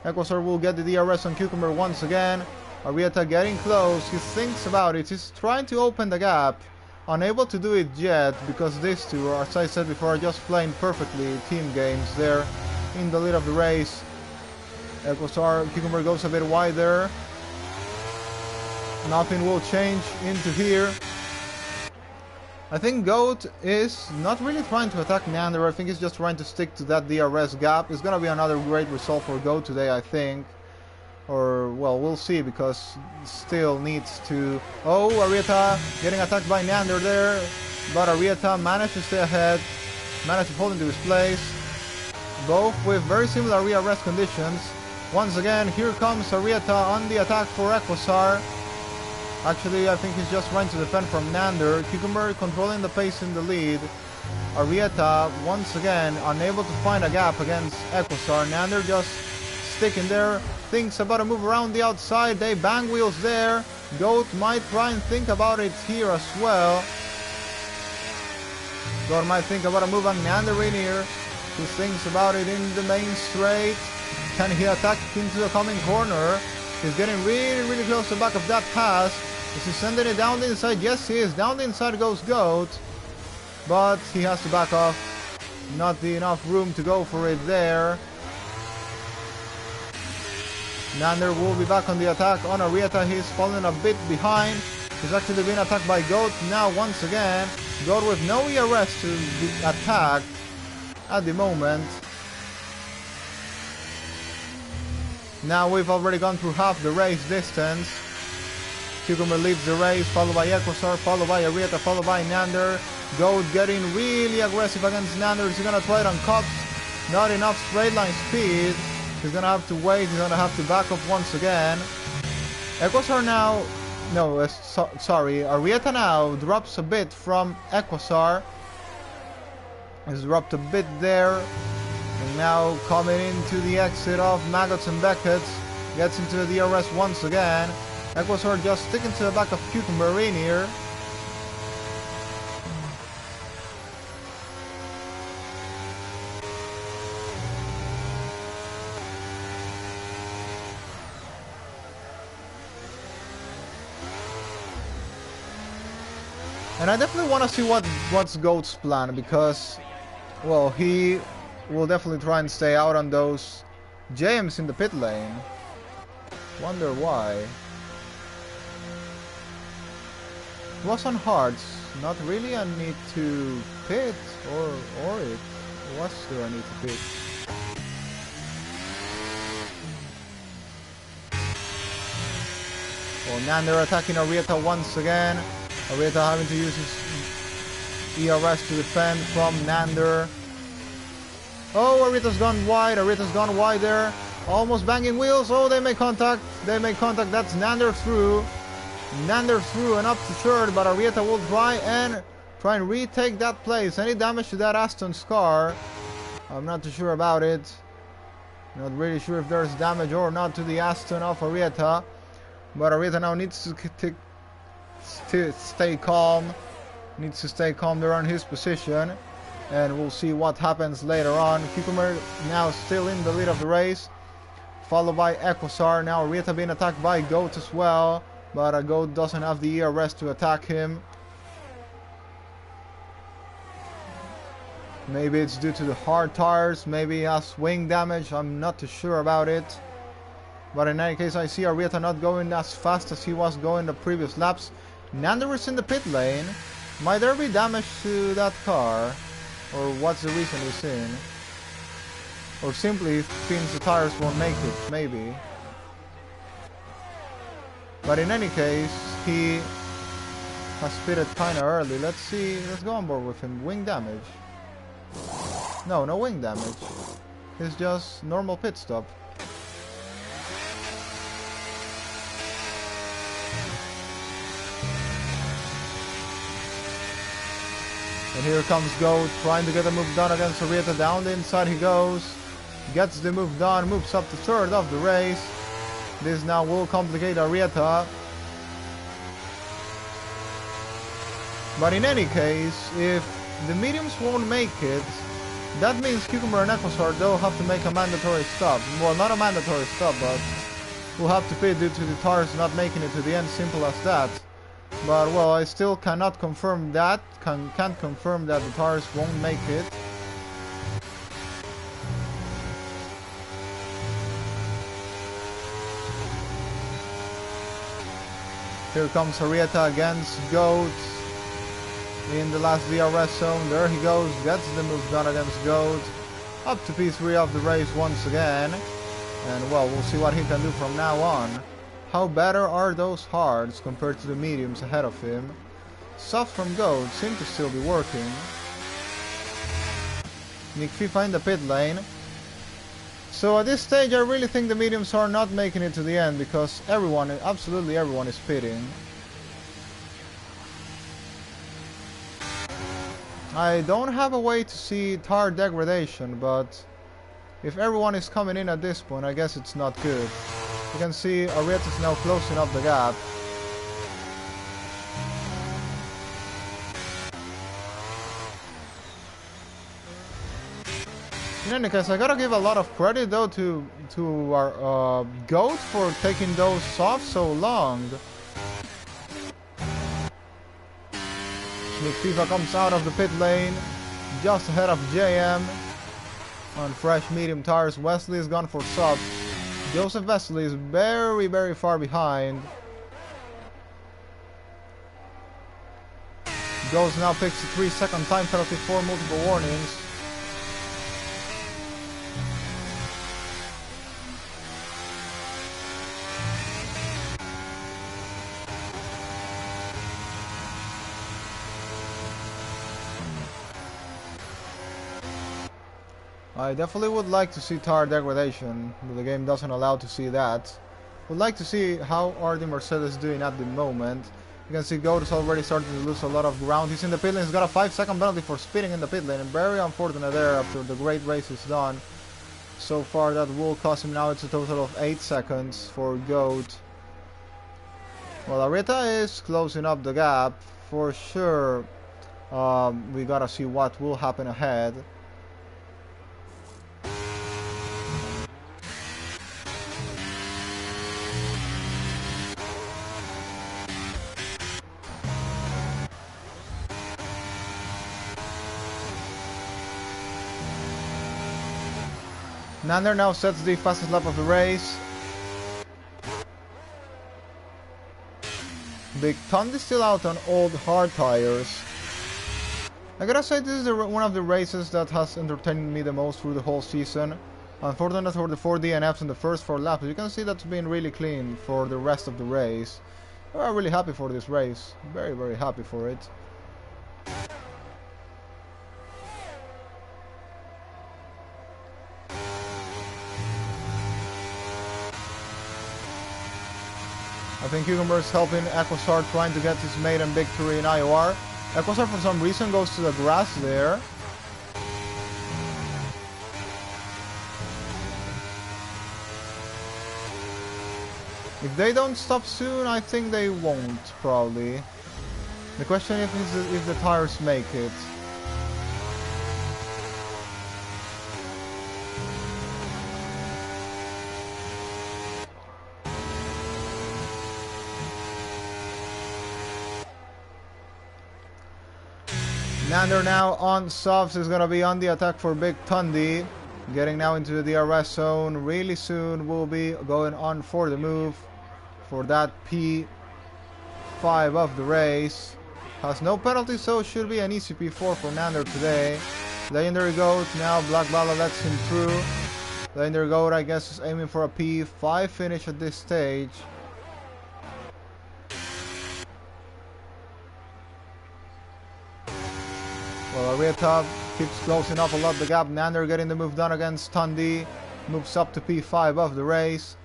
Equosar will get the DRS on Cucumber once again. Arrieta getting close, he thinks about it, he's trying to open the gap. Unable to do it yet, because these two, as I said before, are just playing perfectly team games there in the lead of the race. Equosar, Cucumber goes a bit wider. Nothing will change into here. I think Goat is not really trying to attack Nander. I think he's just trying to stick to that DRS gap. It's gonna be another great result for Goat today, I think. Or, well, we'll see, because still needs to... Oh, Arrieta getting attacked by Nander there. But Arrieta managed to stay ahead. Managed to hold into his place. Both with very similar DRS conditions. Once again, here comes Arrieta on the attack for Equosar. Actually, I think he's just trying to defend from Nander. Cucumber controlling the pace in the lead. Arrieta, once again, unable to find a gap against Equosar. Nander just sticking there. Thinks about a move around the outside. They bang wheels there. Goat might try and think about it here as well. Goat might think about a move on Nander in here. Who thinks about it in the main straight. Can he attack into the coming corner? He's getting really close to the back of that pass. Is he sending it down the inside? Yes, he is. Down the inside goes Goat. But he has to back off. Not enough room to go for it there. Nander will be back on the attack on Arrieta. He's falling a bit behind. He's actually been attacked by Goat now once again. Goat with no ERS to be attacked at the moment. Now we've already gone through half the race distance. Cucumber leads the race, followed by Equosar, followed by Arrieta, followed by Nander. Goat getting really aggressive against Nander. He's gonna try it on cups. Not enough straight line speed. He's gonna have to wait. He's gonna have to back off once again. Equosar now... No, sorry. Arrieta now drops a bit from Equosar. He's dropped a bit there. And now coming into the exit of Maggots and Beckett. Gets into the DRS once again. Equosar just sticking to the back of Cucumber in here. And I definitely want to see what's Goat's plan, because, well, he will definitely try and stay out on those jams in the pit lane. Wonder why. Was on hards, not really a need to pit, or it was still a need to pit. Well, Nander attacking Arrieta once again. Arrieta having to use his ERS to defend from Nander. Oh, Arrieta's gone wide. Arrieta's gone wide there. Almost banging wheels. Oh, they make contact. They make contact. That's Nander through. Nander through and up to third, but Arrieta will try and retake that place. Any damage to that Aston's car? I'm not too sure about it. Not really sure if there's damage or not to the Aston of Arrieta. But Arrieta now needs to stay calm. Needs to stay calm there on his position. And we'll see what happens later on. Cucumber now still in the lead of the race. followed by Equasar. Now Arieta being attacked by Goat as well, but Goat doesn't have the ERS to attack him. Maybe it's due to the hard tires, maybe he has wing damage, I'm not too sure about it. But in any case, I see Arieta not going as fast as he was going the previous laps. Nander is in the pit lane. Might there be damage to that car? Or what's the reason he's in? Or simply thinks the tires won't make it, maybe. But in any case, he has pitted kinda early. Let's see, let's go on board with him. Wing damage. No wing damage. It's just normal pit stop. And here comes Goat, trying to get a move done against Arieta. Down the inside he goes. Gets the move done, moves up to third of the race. This now will complicate Arieta. But in any case, if the mediums won't make it, that means Cucumber and Equasar they'll have to make a mandatory stop. Well, not a mandatory stop, but we'll have to pit due to the tires not making it to the end, simple as that. But well, I still cannot confirm that, can't confirm that the tires won't make it. Here comes Arieta against Goat in the last DRS zone. There he goes, gets the move done against Goat. Up to P3 of the race once again. And well, we'll see what he can do from now on. How better are those hards compared to the mediums ahead of him? Soft from Goat seem to still be working. Nick FIFA in the pit lane. So at this stage I really think the mediums are not making it to the end because everyone, absolutely everyone is pitting. I don't have a way to see tire degradation, but if everyone is coming in at this point, I guess it's not good. You can see Arieta is now closing up the gap. In any case, I gotta give a lot of credit though to our Goat for taking those off so long. Nick FIFA comes out of the pit lane, just ahead of JM on fresh medium tires. Wesley is gone for sub. Joseph Wesley is very, very far behind. Goes now picks a 3-second time penalty for multiple warnings. I definitely would like to see tire degradation, but the game doesn't allow to see that. Would like to see how are the Mercedes doing at the moment. You can see Goat is already starting to lose a lot of ground. He's in the pit lane, he's got a 5-second penalty for speeding in the pit lane. And very unfortunate there after the great race is done. So far that will cost him now, it's a total of 8 seconds for Goat. Well, Arieta is closing up the gap for sure. We gotta see what will happen ahead. Nander now sets the fastest lap of the race. Big Thunder is still out on old hard tires. I gotta say this is one of the races that has entertained me the most through the whole season. Unfortunately for the 4 DNFs in the first 4 laps, you can see that's been really clean for the rest of the race. I'm really happy for this race. Very, very happy for it. I think Cucumber is helping Equasar trying to get his maiden victory in IOR. Equasar for some reason goes to the grass there. If they don't stop soon, I think they won't, probably. The question is if the tires make it. Nander now on softs is going to be on the attack for Big Tundi. Getting now into the DRS zone. Really soon we'll be going on for the move for that P5 of the race. Has no penalty, so should be an easy P4 for Nander today. Legendary Goat, now Black Bala lets him through. Legendary Goat, I guess, is aiming for a P5 finish at this stage. Well, Arieta keeps closing up a lot the gap. Nander getting the move done against Tundi. Moves up to P5 of the race.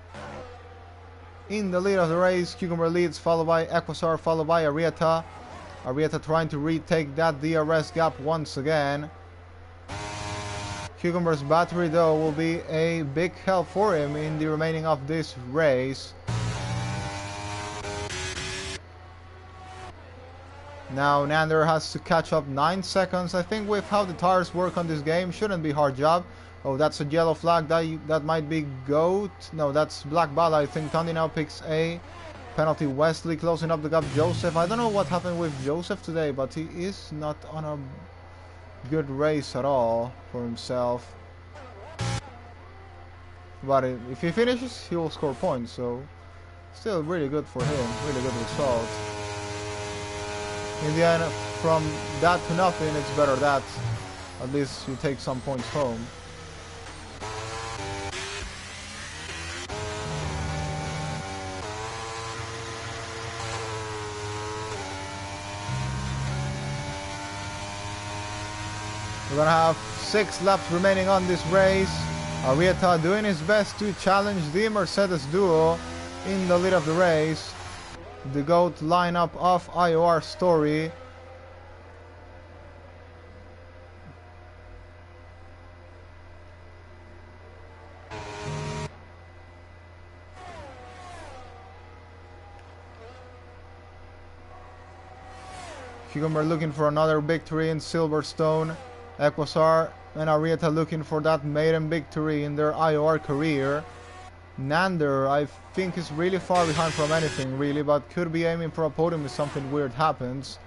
In the lead of the race, Cucumber leads, followed by Equasar, followed by Arieta. Arieta trying to retake that DRS gap once again. Cucumber's battery, though, will be a big help for him in the remaining of this race. Now Nander has to catch up 9 seconds. I think with how the tires work on this game, shouldn't be a hard job. Oh, that's a yellow flag. That might be Goat. No, that's Black Bala. I think Tundi now picks a penalty. Wesley closing up the gap. Joseph. I don't know what happened with Joseph today, but he is not on a good race at all for himself. But if he finishes, he will score points. So still really good for him. Really good result. In the end, from that to nothing, it's better that at least you take some points home. We're gonna have 6 laps remaining on this race. Arieta doing his best to challenge the Mercedes duo in the lead of the race. The GOAT lineup of IOR Story. Cucumber looking for another victory in Silverstone. Equasar and Arieta looking for that maiden victory in their IOR career. Nander, I think, is really far behind from anything, really, but could be aiming for a podium if something weird happens.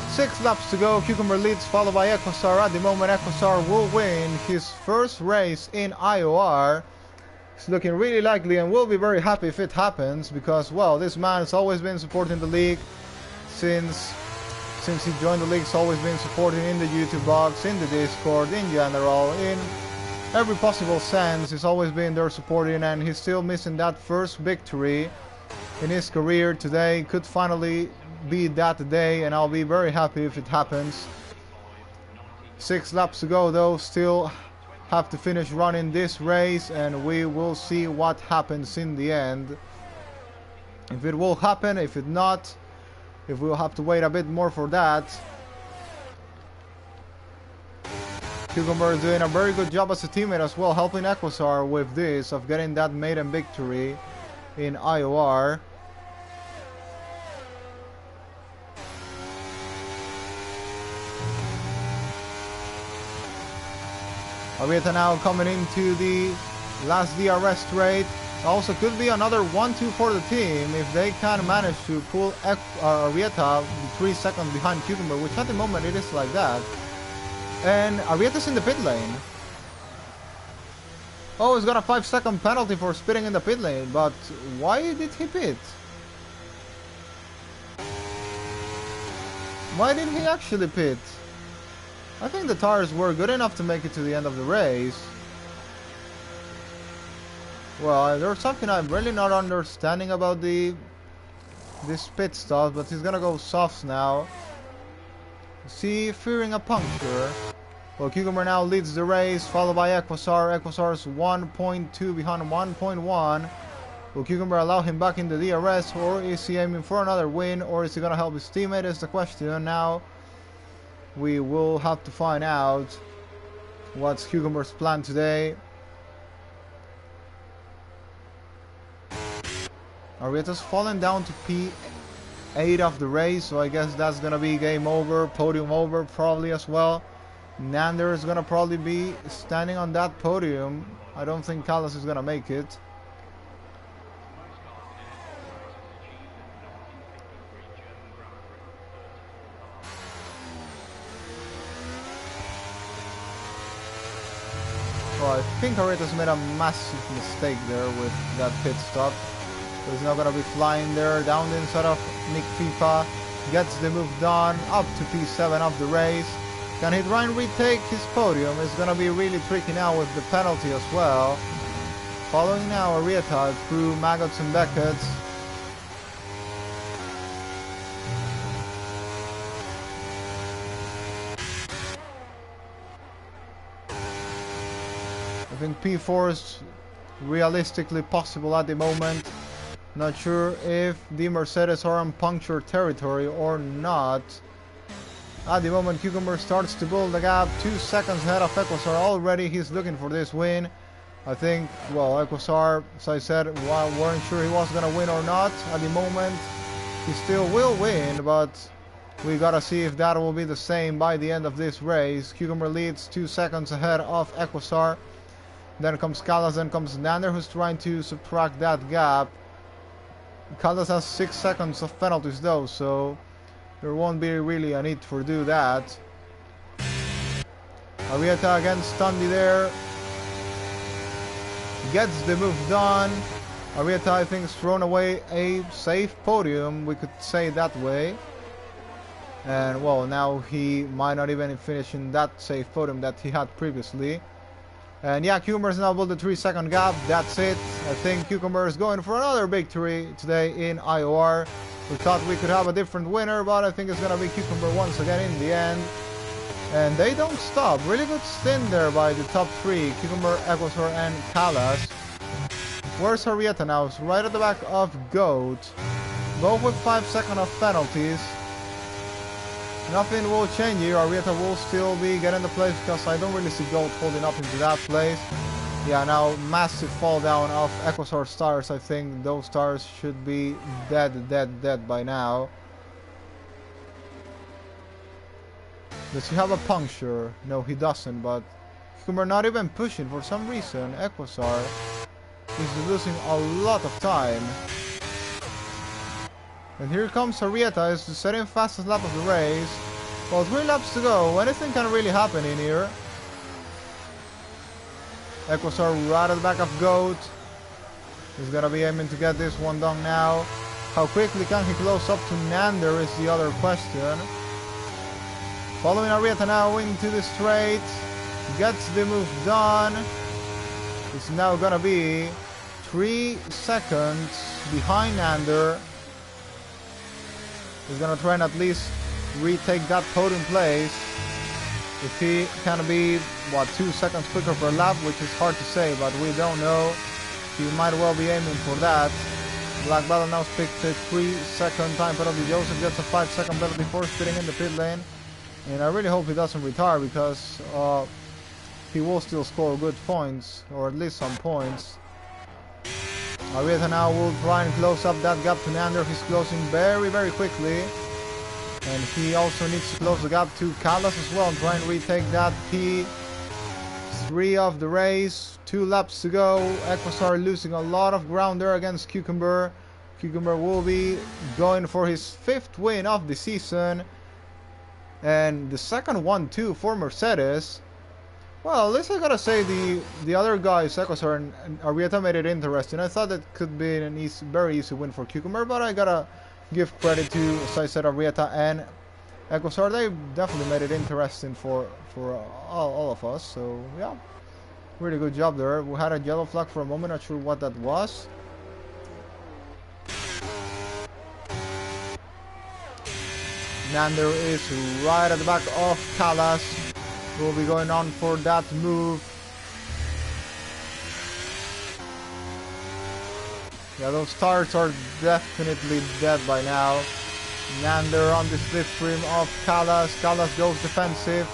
Six laps to go. Cucumber leads, followed by Equasar. At the moment, Equasar will win his first race in IOR. It's looking really likely, and we'll be very happy if it happens, because, well, this man has always been supporting the league since he joined the league. He's always been supporting in the YouTube box, in the Discord, in general, in every possible sense. He's always been there supporting, and he's still missing that first victory in his career. Today could finally be that day, and I'll be very happy if it happens. 6 laps to go, though. Still have to finish running this race, and we will see what happens in the end. If it will happen, if it not, if we'll have to wait a bit more for that. Cucumber is doing a very good job as a teammate as well, helping Equasar with this, of getting that maiden victory in IOR. Arieta now coming into the last DRS straight. Also could be another 1-2 for the team if they can manage to pull Arieta 3 seconds behind Cucumber, which at the moment it is like that. And Arieta's in the pit lane. Oh, he's got a 5-second penalty for spitting in the pit lane, but why did he pit? Why did he actually pit? I think the tires were good enough to make it to the end of the race. Well, there's something I'm really not understanding about this pit stop, but he's gonna go softs now. See, fearing a puncture. Well, Cucumber now leads the race, followed by Equasar. Equasar's 1.2 behind 1.1. Will Cucumber allow him back in the DRS, or is he aiming for another win, or is he gonna help his teammate, is the question. Now we will have to find out what's Cucumber's plan today. Arrieta's fallen down to P8 of the race, so I guess that's gonna be game over, podium over probably as well. Nander is gonna probably be standing on that podium. I don't think Callas is gonna make it. Well, I think Arrieta's made a massive mistake there with that pit stop. So he's not gonna be flying there down the inside of Nick FIFA. Gets the move done up to P7 of the race. Can he try and retake his podium? It's gonna be really tricky now with the penalty as well. Following now Arrieta through Maggots and Beckett's. I think P4 is realistically possible at the moment. Not sure if the Mercedes are on puncture territory or not. At the moment, Cucumber starts to build the gap. 2 seconds ahead of Equasar already. He's looking for this win. I think, well, Equasar, as I said, weren't sure he was going to win or not. At the moment, he still will win, but we got to see if that will be the same by the end of this race. Cucumber leads 2 seconds ahead of Equasar. Then comes Callas, then comes Nander, who's trying to subtract that gap. Callas has 6 seconds of penalties though, so there won't be really a need for do that. Arrieta against Tundi there. Gets the move done. Arrieta, I think, has thrown away a safe podium, we could say that way. And well, now he might not even finish in that safe podium that he had previously. And yeah, Cucumber has now built a 3-second gap. That's it. I think Cucumber is going for another victory today in IOR. We thought we could have a different winner, but I think it's going to be Cucumber once again in the end. And they don't stop. Really good stint there by the top 3. Cucumber, Equasar, and Callas. Where's Arrieta now? It's right at the back of Goat. Both with 5 seconds of penalties. Nothing will change here. Arrieta will still be getting the place because I don't really see Gold holding up into that place. Yeah, now massive fall down of Equasar stars. I think those stars should be dead by now. Does he have a puncture? No, he doesn't, but Cucumber not even pushing for some reason. Equasar is losing a lot of time. And here comes Arrieta, is the second fastest lap of the race. Well, 3 laps to go. Anything can really happen in here. Equasar right at the back of Goat. He's gonna be aiming to get this one done now. How quickly can he close up to Nander is the other question. Following Arrieta now into the straight. Gets the move done. It's now gonna be 3 seconds behind Nander. He's gonna try and at least retake that podium place. If he can be, what, 2 seconds quicker per lap, which is hard to say, but we don't know. He might well be aiming for that. Black Battle now picked a 3-second time penalty. Joseph gets a 5-second penalty for spitting in the pit lane. And I really hope he doesn't retire because he will still score good points, or at least some points. Arrieta now will try and close up that gap to Nander. He's closing very quickly. And he also needs to close the gap to Callas as well and try and retake that P3 of the race. 2 laps to go. Equasar losing a lot of ground there against Cucumber. Cucumber will be going for his 5th win of the season. And the second one too for Mercedes. Well, at least I gotta say the other guys, Equasar and Arrieta, made it interesting. I thought it could be an very easy win for Cucumber, but I gotta give credit to, as I said, Arrieta and Equasar. They definitely made it interesting for all of us. So yeah, really good job there. We had a yellow flag for a moment, not sure what that was. Nander is right at the back of Callas. Will be going on for that move. Yeah, those tires are definitely dead by now. Nander on the slipstream of Callas. Callas goes defensive.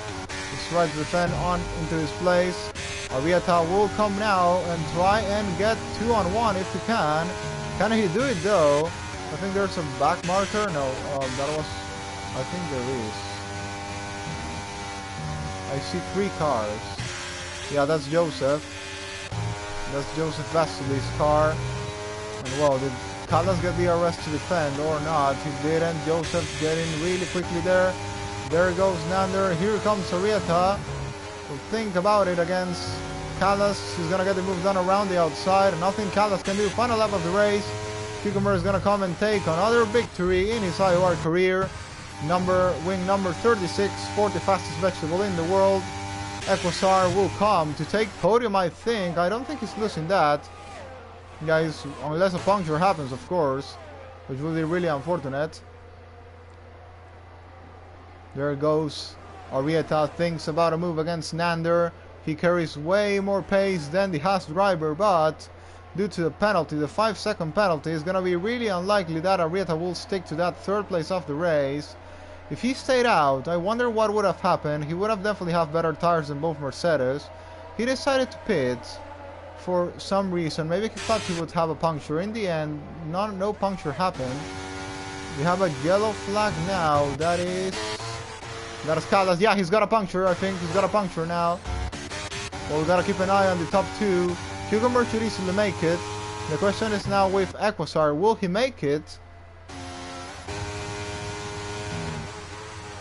He's trying to defend on into his place. Arrieta will come now and try and get 2-on-1 if he can. Can he do it though? I think there's a back marker. No, that was. I think there is. I see 3 cars. Yeah, that's Joseph. That's Joseph Vasili's car. And well, did Callas get the arrest to defend or not? He didn't. Joseph getting really quickly there. There goes Nander. Here comes Arrieta. We'll think about it against Callas. He's gonna get the move done around the outside. Nothing Callas can do. Final lap of the race. Cucumber is gonna come and take another victory in his IOR career. Wing number 36, 40 fastest vegetable in the world. Equasar will come to take podium, I think. I don't think he's losing that. Guys, unless a puncture happens, of course, which will be really unfortunate. There goes Arrieta, thinks about a move against Nander. He carries way more pace than the Haas driver, but due to the penalty, the 5-second penalty, is going to be really unlikely that Arrieta will stick to that 3rd place of the race. If he stayed out, I wonder what would have happened. He would have definitely have better tires than both Mercedes. He decided to pit for some reason. Maybe he thought he would have a puncture. In the end, no puncture happened. We have a yellow flag now. That is Callas. Yeah, he's got a puncture. I think he's got a puncture now. Well, we gotta keep an eye on the top 2. Cucumber should easily make it. The question is now with Equasar, will he make it?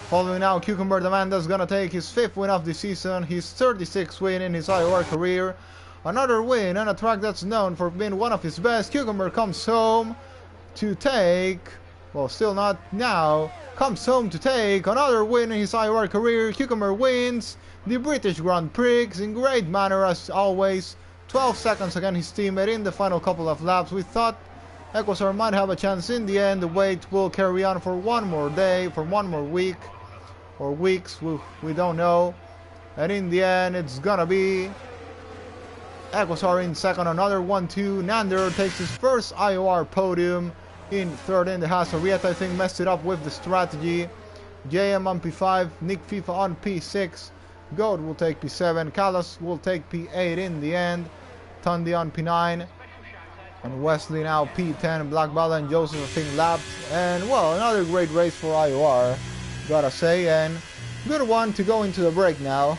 Following now, Cucumber Demanda's gonna take his 5th win of the season, his 36th win in his IOR career. Another win on a track that's known for being one of his best. Cucumber comes home to take, well, still not now, comes home to take another win in his IOR career. Cucumber wins the British Grand Prix in great manner as always. 12 seconds against his teammate in the final couple of laps. We thought Equasar might have a chance in the end. The wait will carry on for one more day, for one more week. Or weeks, we don't know. And in the end, it's gonna be Equasar in second, another 1-2. Nander takes his first IOR podium in 3rd in the Haas. Arrieta, I think, messed it up with the strategy. JM on P5, Nick FIFA on P6. Goat will take P7, Callas will take P8 in the end. Tundi on P9. And Wesley now P10, Black Bala and Joseph, I think, lapped. And, well, another great race for IOR, gotta say, and good one to go into the break now.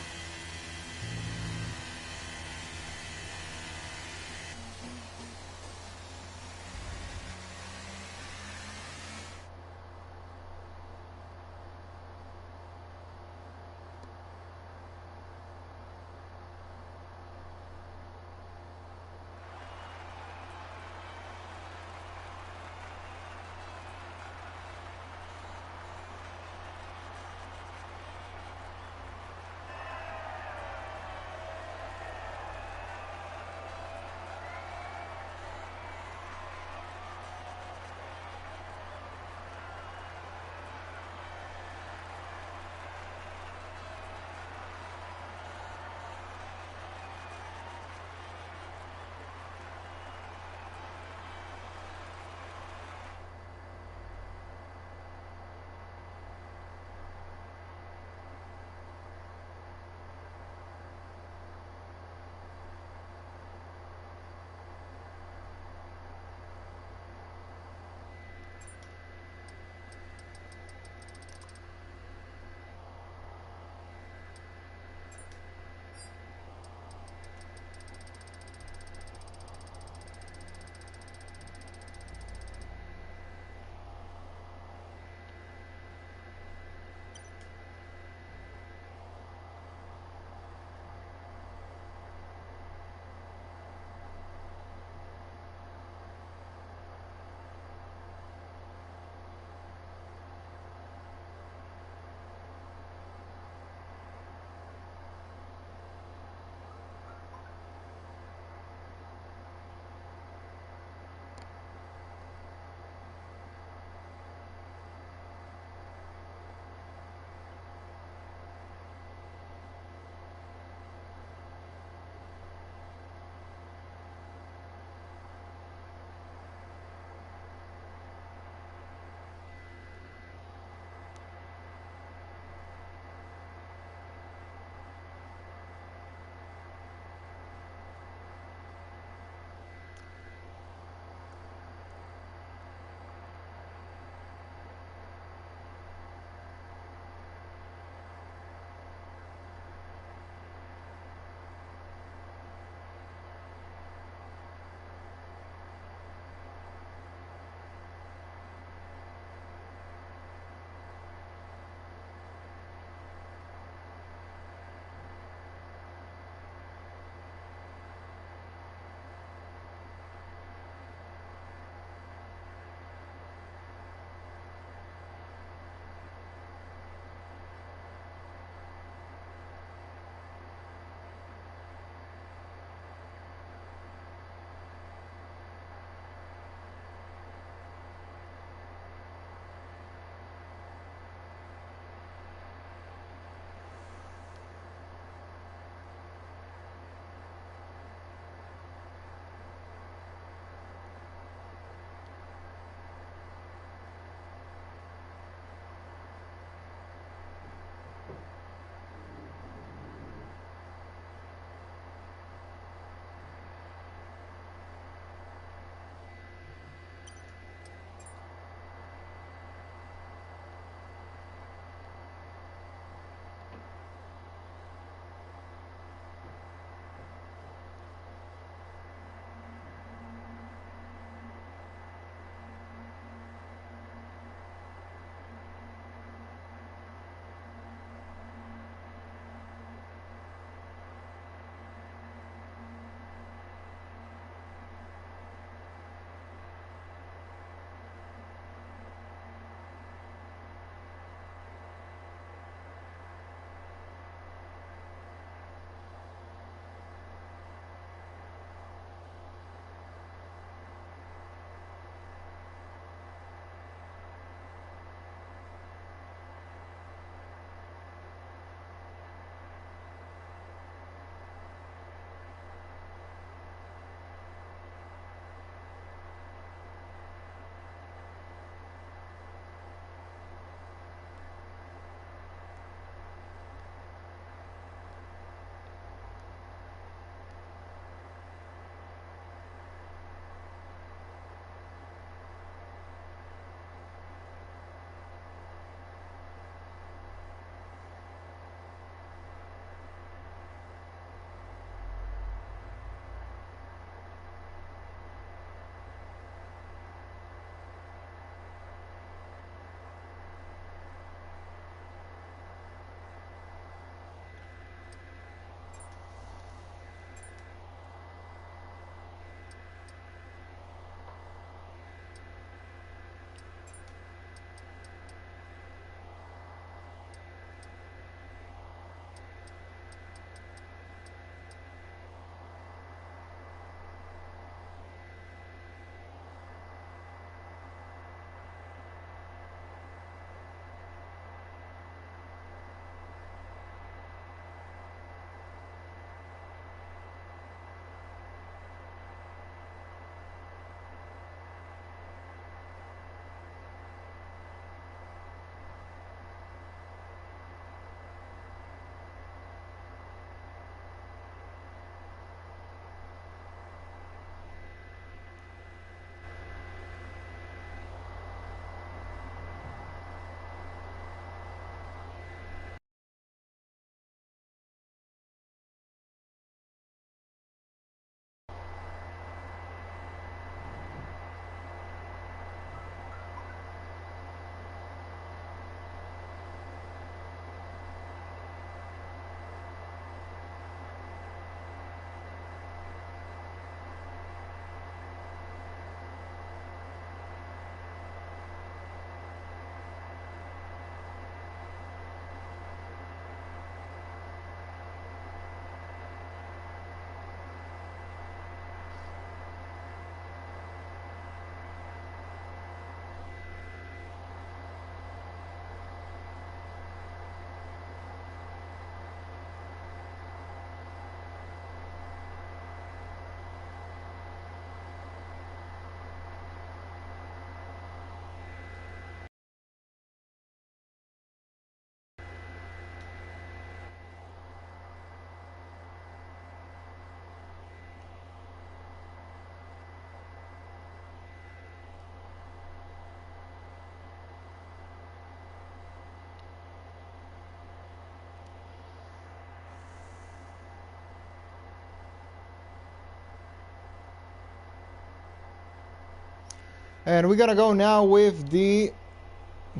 And we're gonna go now with the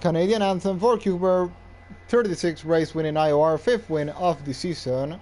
Canadian anthem for Cooper, 36 race win in IOR, 5th win of the season.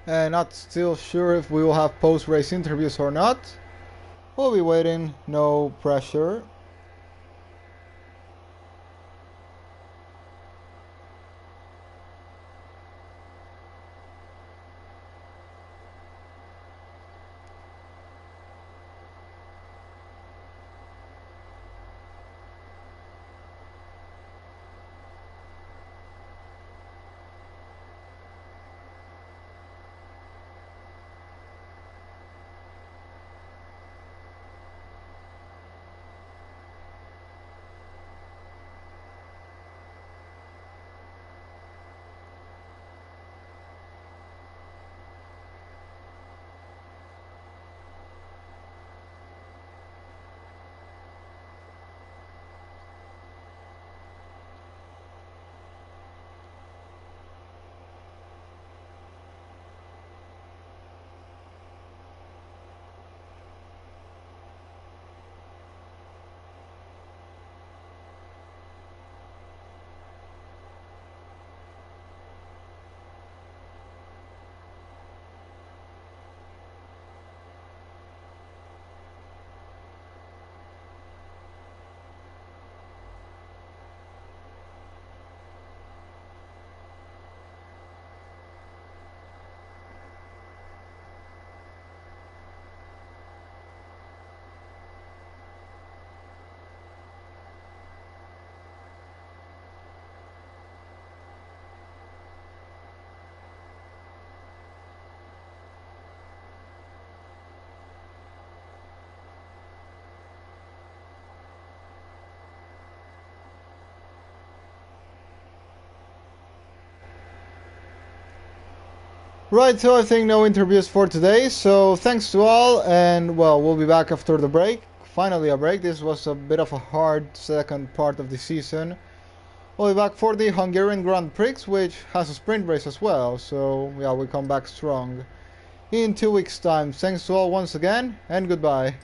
And not still sure if we will have post-race interviews or not. We'll be waiting, no pressure. Right, so I think no interviews for today, so thanks to all, and well, we'll be back after the break. Finally a break. This was a bit of a hard second part of the season. We'll be back for the Hungarian Grand Prix, which has a sprint race as well, so yeah, we come back strong in 2 weeks' time. Thanks to all once again, and goodbye.